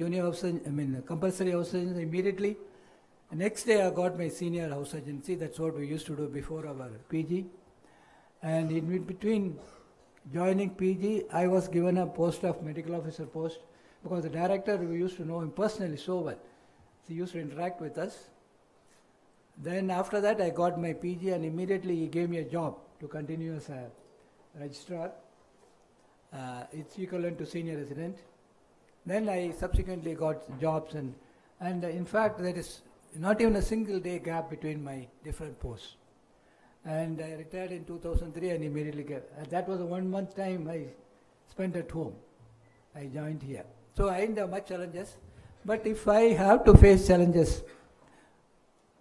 Speaker 9: compulsory house surgery immediately, the next day I got my senior house surgery. That's what we used to do before our PG. And in between joining PG, I was given a post of medical officer post, because the director, we used to know him personally so well. He used to interact with us. Then after that, I got my PG, and immediately he gave me a job to continue as a registrar. It's equivalent to senior resident. Then I subsequently got jobs, and in fact, there is not even a single day gap between my different posts. And I retired in 2003 and immediately that was a 1 month time I spent at home. I joined here. So I didn't have much challenges. But if I have to face challenges,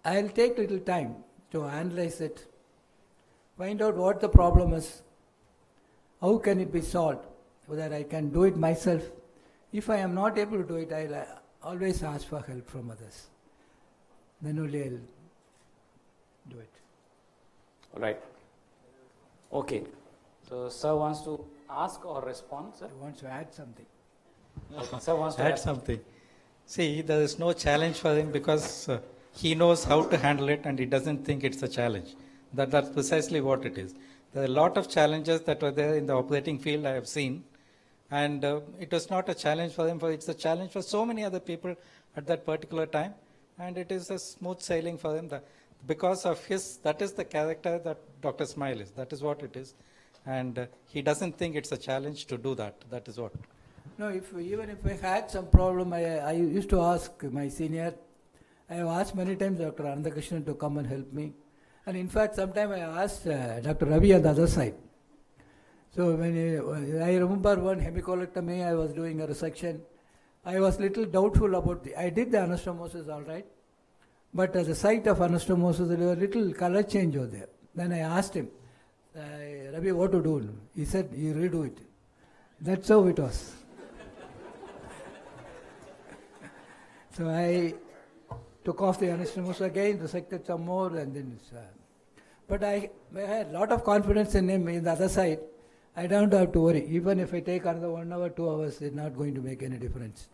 Speaker 9: I'll take little time to analyze it, find out what the problem is, how can it be solved, whether I can do it myself. If I am not able to do it, I'll always ask for help from others. Then only I'll do it.
Speaker 1: All right. Okay. So, sir wants to ask or respond, sir?
Speaker 9: He wants to add something.
Speaker 1: Okay. Sir wants to
Speaker 8: Add something. See, there is no challenge for him because he knows how to handle it and he doesn't think it's a challenge. That's precisely what it is. There are a lot of challenges that were there in the operating field I have seen, and it was not a challenge for him, for it's a challenge for so many other people at that particular time, and it is a smooth sailing for him. Because of that is the character that Dr. Smile is. That is what it is. And he doesn't think it's a challenge to do that. That is what.
Speaker 9: No, even if I had some problem, I used to ask my senior. I have asked many times Dr. Anandakrishnan to come and help me. And in fact, sometime I asked Dr. Ravi on the other side. So when I remember one hemicolectomy, I was doing a resection. I was little doubtful about I did the anastomosis all right. But at the site of anastomosis, there was a little color change over there. Then I asked him, Ravi, what to do? He said, you redo it. That's how it was. So I took off the anastomosis again, resected some more, and then but I had a lot of confidence in him in the other side. I don't have to worry. Even if I take another 1 hour, 2 hours, it's not going to make any difference.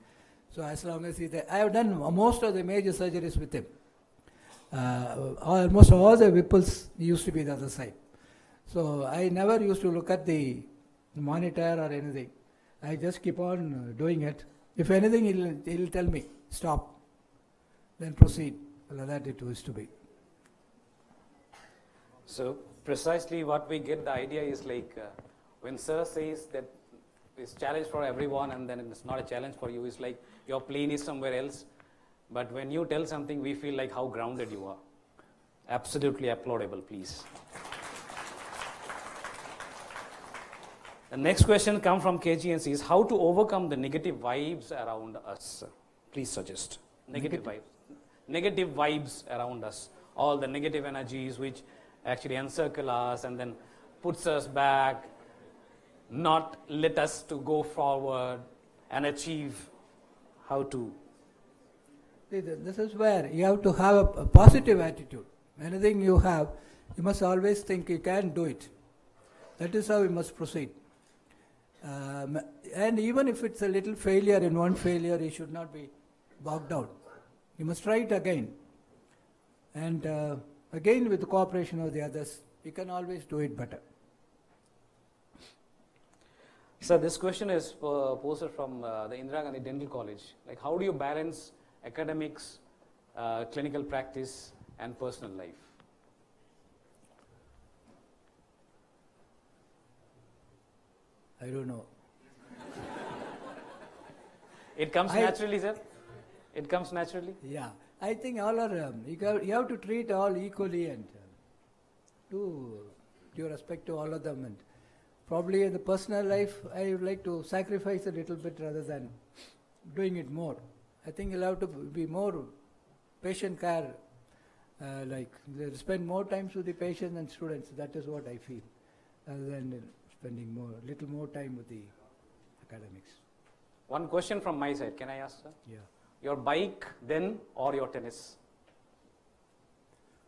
Speaker 9: So as long as he's there. I have done most of the major surgeries with him. Almost all the Whipples used to be the other side. So I never used to look at the monitor or anything. I just keep on doing it. If anything, he'll tell me, stop, then proceed. Well, that it used to be.
Speaker 1: So precisely what we get the idea is like when sir says that it's challenge for everyone and then it's not a challenge for you, it's like your plane is somewhere else. But when you tell something, we feel like how grounded you are. Absolutely applaudable, please. The next question comes from KGNC is how to overcome the negative vibes around us. Please suggest. Negative vibes. Negative vibes around us. All the negative energies which actually encircle us and then puts us back, not let us to go forward and achieve. How to?
Speaker 9: This is where you have to have a positive attitude. Anything you have, you must always think you can do it. That is how you must proceed. And even if it's a little failure in one failure, you should not be bogged down. You must try it again. And again with the cooperation of the others, you can always do it better.
Speaker 1: Sir, this question is posted from the Indira Gandhi Dental College. Like, how do you balance academics, clinical practice, and personal life?
Speaker 9: I don't know.
Speaker 1: It comes naturally, sir? It comes naturally?
Speaker 9: Yeah. I think all are, you have to treat all equally and do due respect to all of them. And probably in the personal life, I would like to sacrifice a little bit rather than doing it more. I think you'll have to be more patient care, like spend more time with the patients and students. That is what I feel, rather than spending little more time with the academics.
Speaker 1: One question from my side. Can I ask, sir?
Speaker 9: Yeah.
Speaker 1: Your bike then or your tennis?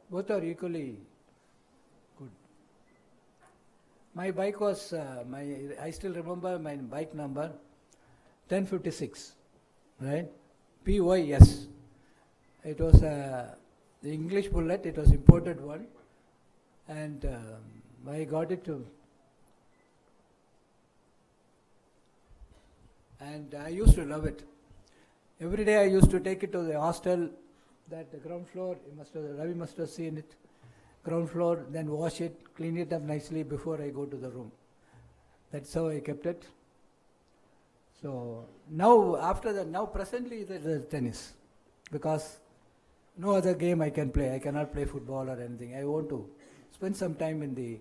Speaker 9: Both are equally good. My bike was, I still remember my bike number, 1056, right? PYS. It was the English bullet, it was imported one. And I got it to, and I used to love it. Every day I used to take it to the hostel, that the ground floor, Ravi must have seen it, ground floor, then wash it, clean it up nicely before I go to the room. That's how I kept it. So now, after that, now presently there is tennis, because no other game I can play. I cannot play football or anything. I want to spend some time in the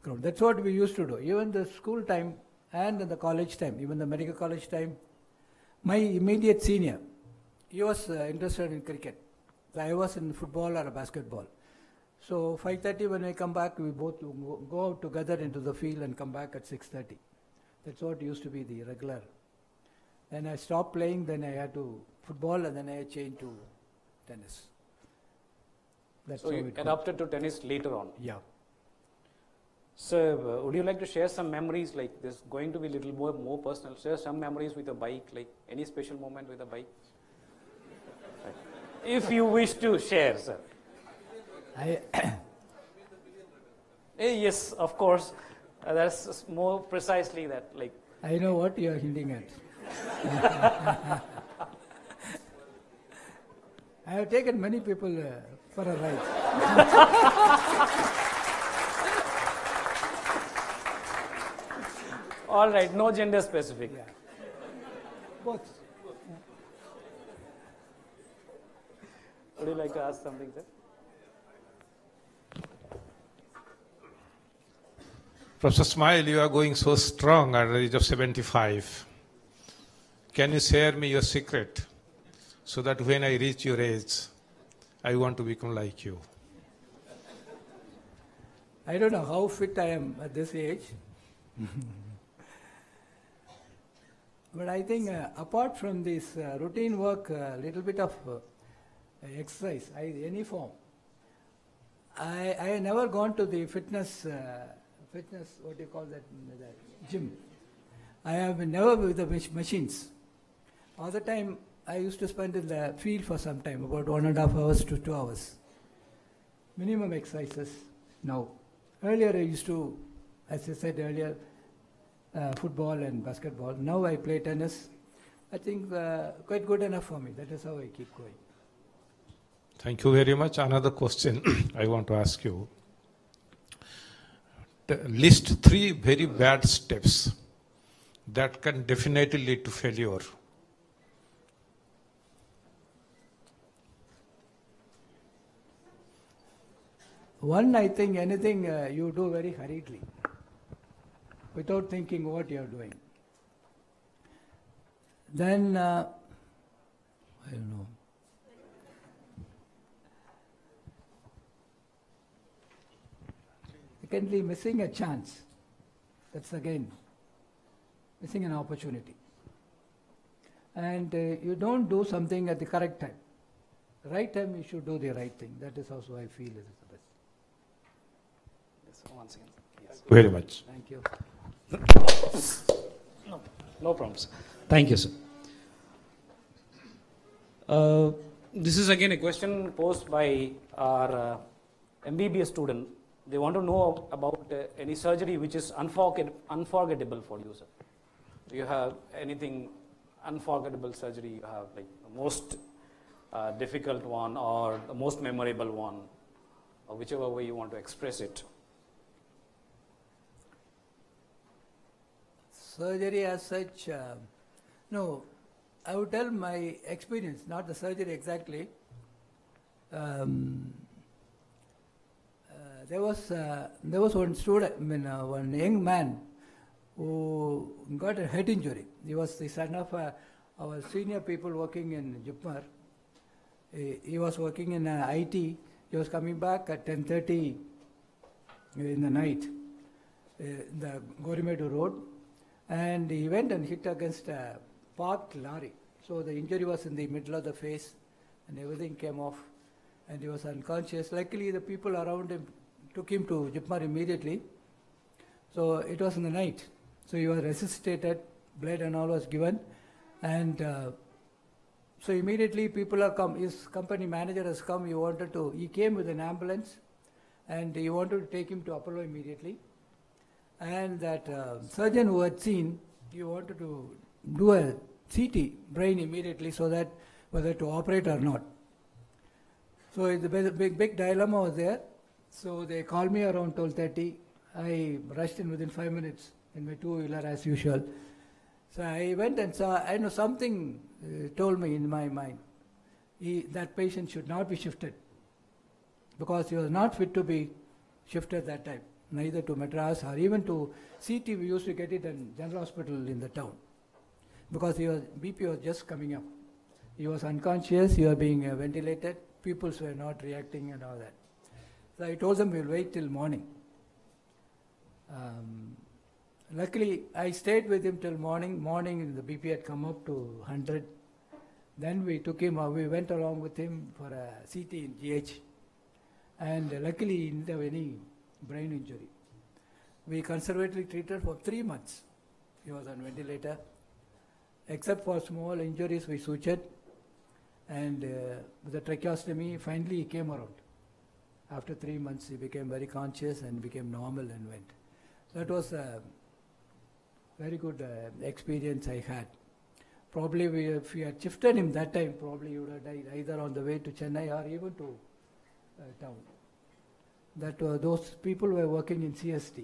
Speaker 9: ground. That's what we used to do. Even the school time and in the college time, even the medical college time, my immediate senior, he was interested in cricket. I was in football or basketball. So 5:30 when I come back, we both go out together into the field and come back at 6:30. That's what used to be the regular. Then I stopped playing, then I had to football, and then I changed to tennis. That's
Speaker 1: So you adapted to tennis later on?
Speaker 9: Yeah.
Speaker 1: So, would you like to share some memories, like this going to be a little more personal? Share some memories with a bike, like any special moment with a bike? If you wish to share, sir. Yes, of course. That's more precisely that, like.
Speaker 9: I know what you are hinting at. I have taken many people for a ride.
Speaker 1: All right, no gender specific.
Speaker 9: Yeah. Both.
Speaker 1: Would you like to ask something, sir?
Speaker 7: Professor Smile, you are going so strong at the age of 75. Can you share me your secret so that when I reach your age, I want to become like you?
Speaker 9: I don't know how fit I am at this age. But I think apart from this routine work, a little bit of exercise, any form. I have never gone to the fitness, what do you call that gym. I have never with the machines. All the time I used to spend in the field for some time, about 1.5 hours to 2 hours. Minimum exercises now. Earlier I used to, as I said earlier, football and basketball. Now I play tennis. I think quite good enough for me. That is how I keep going.
Speaker 7: Thank you very much. Another question I want to ask you. List 3 very bad steps that can definitely lead to failure.
Speaker 9: One, I think anything you do very hurriedly, without thinking what you are doing. Then, I don't know. Secondly, missing a chance. That's again, missing an opportunity. And you don't do something at the correct time. The right time you should do the right thing. That is also I feel is the best.
Speaker 1: Yes, once again. Yes.
Speaker 7: Very much.
Speaker 9: Thank you.
Speaker 1: No problems. Thank you, sir. This is again a question posed by our MBBS student. They want to know about any surgery which is unforgettable for you, sir. Do you have anything unforgettable surgery you have, like the most difficult one or the most memorable one, or whichever way you want to express it?
Speaker 9: Surgery as such, no, I would tell my experience, not the surgery exactly. There was one student, one young man who got a head injury. He was the son of our senior people working in Jipmar. He was working in IT. He was coming back at 10:30 in the night, the Gorimedu Road, and he went and hit against a parked lorry. So the injury was in the middle of the face, and everything came off, and he was unconscious. Luckily, the people around him took him to Jipmar immediately. So it was in the night. So he was resuscitated, blood and all was given, and so immediately people have come. His company manager has come. He came with an ambulance, and he wanted to take him to Apollo immediately. And that surgeon who had seen, he wanted to do a CT brain immediately so that whether to operate or not. So the big dilemma was there. So they called me around 12:30. I rushed in within 5 minutes in my two-wheeler as usual. So I went and saw, I know something told me in my mind, that patient should not be shifted because he was not fit to be shifted that time, neither to Madras or even to CT. We used to get it in General Hospital in the town because BP was just coming up. He was unconscious, he was being ventilated, pupils were not reacting and all that. So I told them we'll wait till morning. Luckily, I stayed with him till morning. Morning, the BP had come up to 100. Then we took him, we went along with him for a CT in GH. And luckily, he didn't have any brain injury. We conservatively treated for 3 months. He was on ventilator. Except for small injuries, we sutured. And with the tracheostomy, finally he came around. After 3 months, he became very conscious and became normal and went. That was a very good experience I had. Probably if we had shifted him that time, probably he would have died either on the way to Chennai or even to town. Those people were working in CST.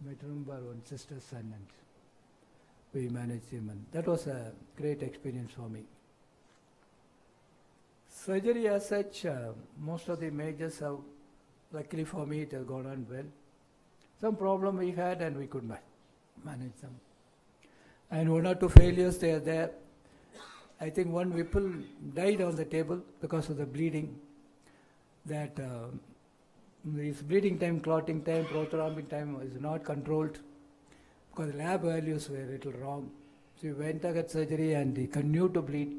Speaker 9: I remember one sister's son, and we managed him, and that was a great experience for me. Surgery as such, most of the majors have, luckily for me, it has gone on well. Some problem we had and we could manage them. And 1 or 2 failures they are there. I think one Whipple died on the table because of the bleeding. That his bleeding time, clotting time, prothrombin time is not controlled because the lab values were a little wrong. So he went to get surgery and he continued to bleed.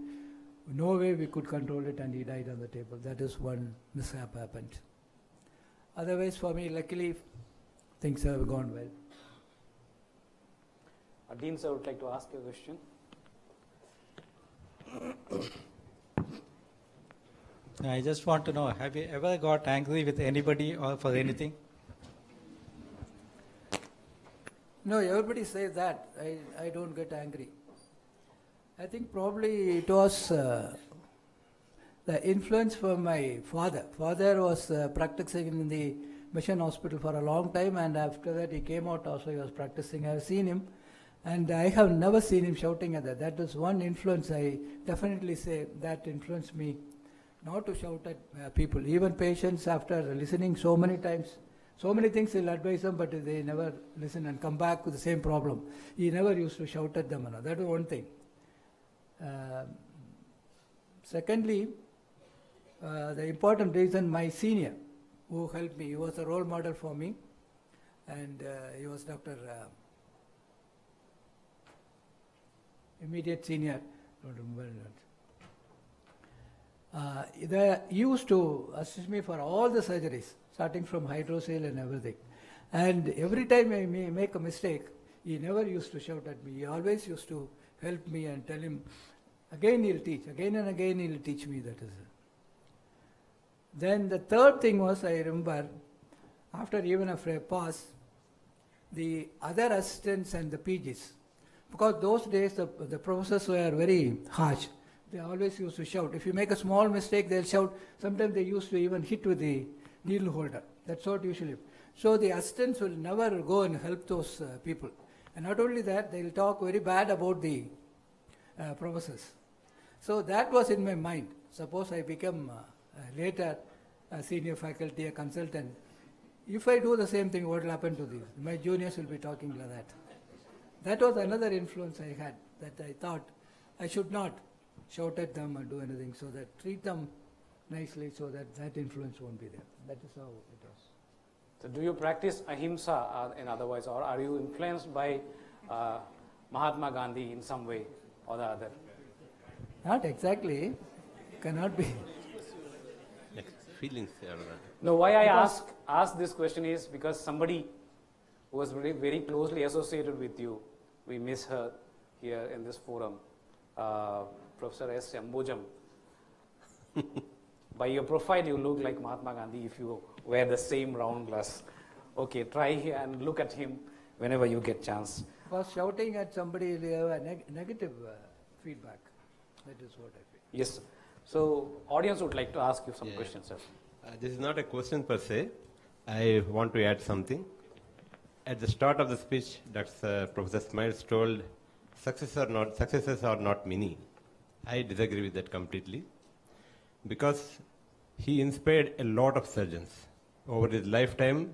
Speaker 9: No way we could control it, and he died on the table. That is one mishap happened. Otherwise, for me, luckily, things have gone well.
Speaker 1: Dean sir would like to ask you a question.
Speaker 8: I just want to know, have you ever got angry with anybody or for anything?
Speaker 9: No, everybody says that. I don't get angry. I think probably it was the influence from my father. Father was practicing in the Mission Hospital for a long time, and after that he came out also, he was practicing. I have seen him, and I have never seen him shouting at that. That is one influence I definitely say that influenced me not to shout at people. Even patients, after listening so many times, so many things he'll advise them, but they never listen and come back with the same problem. He never used to shout at them. That was one thing. Secondly, the important reason, my senior who helped me, he was a role model for me, and he was Dr. Immediate senior. They used to assist me for all the surgeries, starting from hydrocele and everything. And every time I make a mistake, he never used to shout at me. He always used to help me and tell him, again he'll teach, again and again he'll teach me. That is it. Then the third thing was, I remember, after even after a pass, the other assistants and the PGs, because those days the professors were very harsh. They always used to shout. If you make a small mistake, they'll shout. Sometimes they used to even hit with the needle holder. That's what usually. So the assistants will never go and help those people. And not only that, they'll talk very bad about the professors. So that was in my mind. Suppose I become later a senior faculty, a consultant. If I do the same thing, what will happen to these? My juniors will be talking like that. That was another influence I had, that I thought I should not shout at them or do anything, so that treat them nicely so that that influence won't be there. That is how it was.
Speaker 1: So do you practice ahimsa in otherwise, or are you influenced by Mahatma Gandhi in some way or the other?
Speaker 9: Not exactly. Cannot be.
Speaker 10: Feelings.
Speaker 1: No, why I ask this question is because somebody who was very, very closely associated with you, we miss her here in this forum, Professor S. Ambojam. By your profile, you look like Mahatma Gandhi if you wear the same round glass. Okay, try and look at him whenever you get chance.
Speaker 9: Because shouting at somebody, they have a negative feedback. That is what I feel.
Speaker 1: Yes, sir. So, audience would like to ask you some questions, sir.
Speaker 10: This is not a question per se. I want to add something. At the start of the speech, Professor Smiles told, successes are not many. I disagree with that completely. Because he inspired a lot of surgeons. Over his lifetime,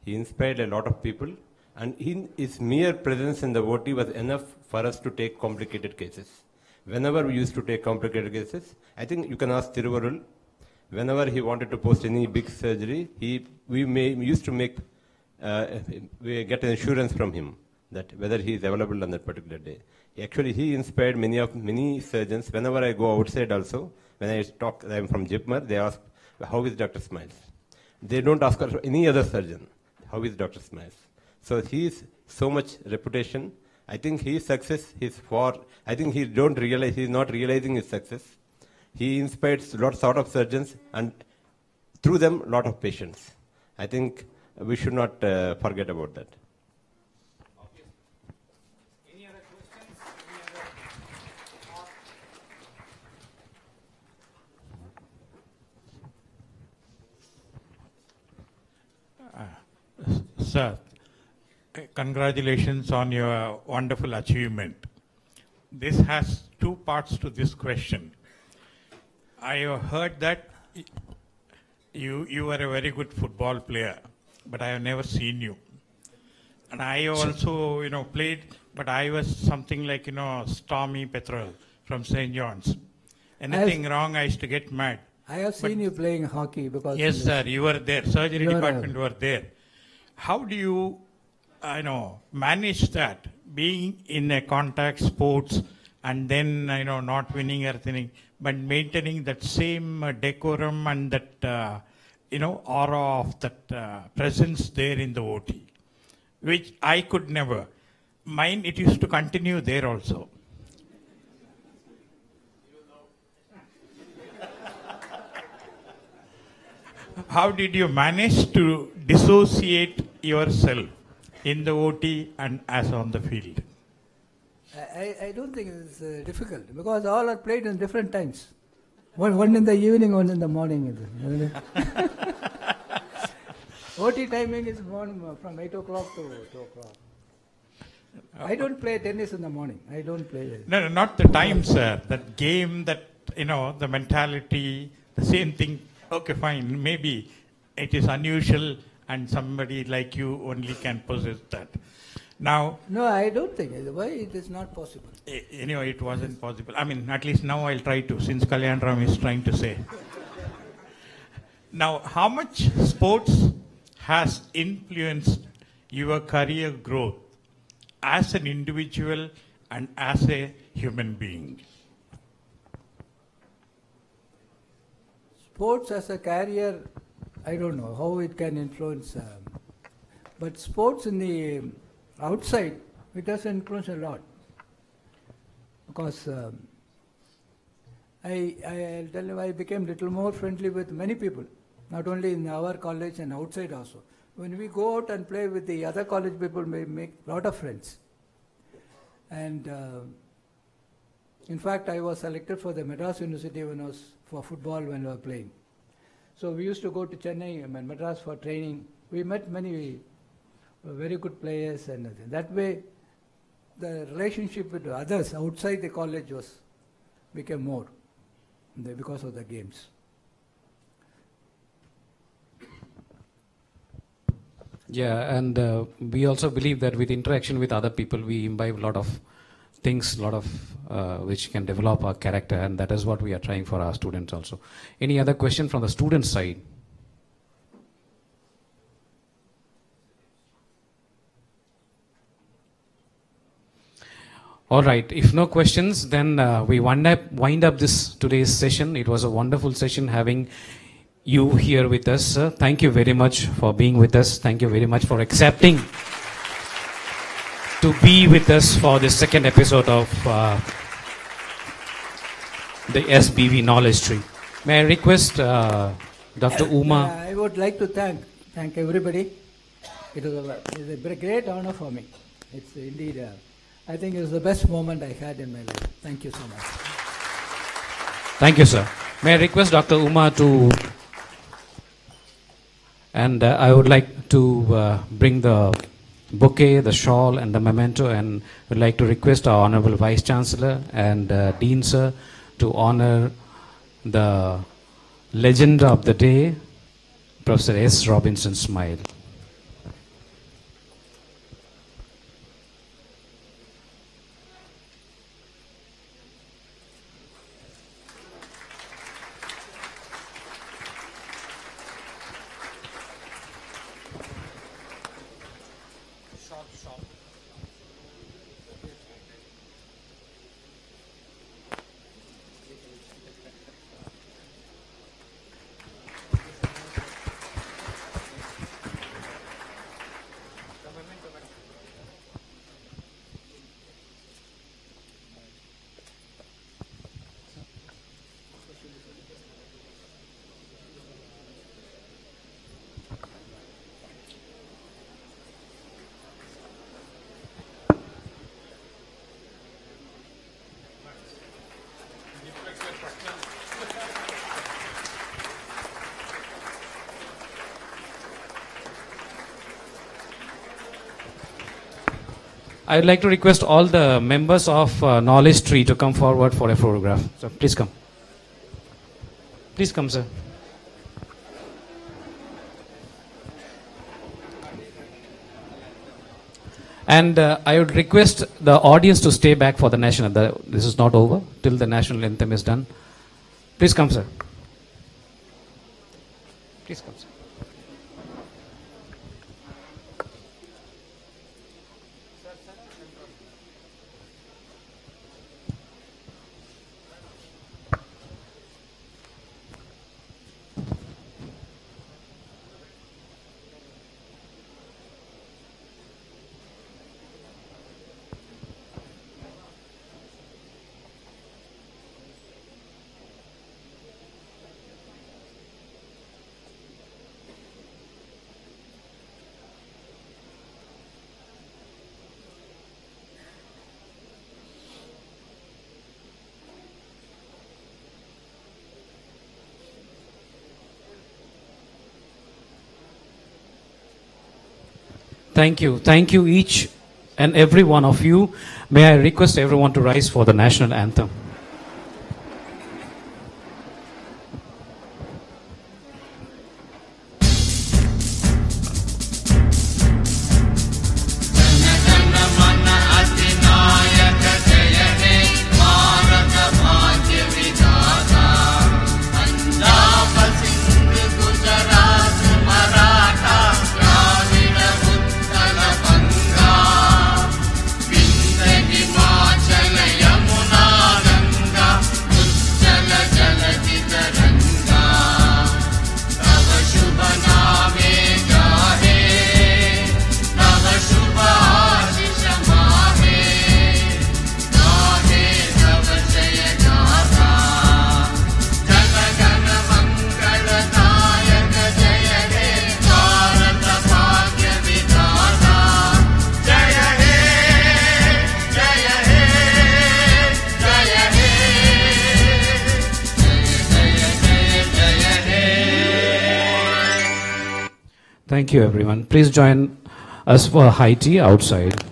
Speaker 10: he inspired a lot of people, and his mere presence in the OT was enough for us to take complicated cases. Whenever we used to take complicated cases, I think you can ask Thiruvarul, whenever he wanted to post any big surgery, we used to we get an assurance from him that whether he is available on that particular day. Actually, he inspired many surgeons. Whenever I go outside also, when I talk, I'm from Jipmer, they ask, how is Dr. Smiles? They don't ask any other surgeon, how is Dr. Smiles? So he's so much reputation. I think his success is for, I think he don't realize, he's not realizing his success. He inspires lots of surgeons and through them lot of patients. I think we should not forget about that.
Speaker 1: Any other questions?
Speaker 11: Sir, congratulations on your wonderful achievement. This has two parts to this question. I have heard that you were a very good football player, but I have never seen you. And I also, played, but I was something like, Stormy Petrel from St. John's. Anything wrong, I used to get mad.
Speaker 9: I have seen you playing hockey because...
Speaker 11: Yes, sir, you were there. Surgery department were there. How do you, manage that, being in a contact sports and then, not winning everything, but maintaining that same decorum and that, aura of that presence there in the OT, which I could never. Mine, it used to continue there also. How did you manage to dissociate yourself in the OT and as on the field?
Speaker 9: I don't think it's difficult because all are played in different times. One in the evening, one in the morning. OT timing is from 8 o'clock to 2 o'clock. I don't play tennis in the morning. I don't play.
Speaker 11: No, not the time, sir. That game, that, the mentality, the same thing. Okay, fine. Maybe it is unusual and somebody like you only can possess that. Now... No,
Speaker 9: I don't think. Why it is not possible?
Speaker 11: Anyway, it wasn't possible. I mean, at least now I'll try to, since Kalyan Ram is trying to say. Now, how much sports has influenced your career growth as an individual and as a human being?
Speaker 9: Sports as a career, I don't know how it can influence. But sports in the outside, it does influence a lot. Because I'll tell you, I became a little more friendly with many people, not only in our college and outside also. When we go out and play with the other college people, we make a lot of friends. And in fact, I was selected for the Madras University when I was for football when we were playing. So we used to go to Chennai and Madras for training. We met many very good players, and that way the relationship with others outside the college became more because of the games.
Speaker 1: Yeah, and we also believe that with interaction with other people, we imbibe a lot of things, which can develop our character, and that is what we are trying for our students also. Any other question from the student side? All right, if no questions, then we wind up this today's session. It was a wonderful session having you here with us, sir. Thank you very much for being with us. Thank you very much for accepting to be with us for the second episode of the SBV Knowledge Tree. May I request Dr. Uma?
Speaker 9: I would like to thank everybody. It was a great honor for me. It's indeed, I think it was the best moment I had in my life. Thank you so much.
Speaker 1: Thank you, sir. May I request Dr. Uma to, and I would like to bring the bouquet, the shawl and the memento, and would like to request our Honorable Vice Chancellor and Dean sir to honor the legend of the day, Professor S. Robinson Smile. I would like to request all the members of Knowledge Tree to come forward for a photograph. So please come. Please come, sir. And I would request the audience to stay back for the national. This is not over till the national anthem is done. Please come, sir. Please come, sir. Thank you. Thank you each and every one of you. May I request everyone to rise for the national anthem. Thank you, everyone. Please join us for high tea outside.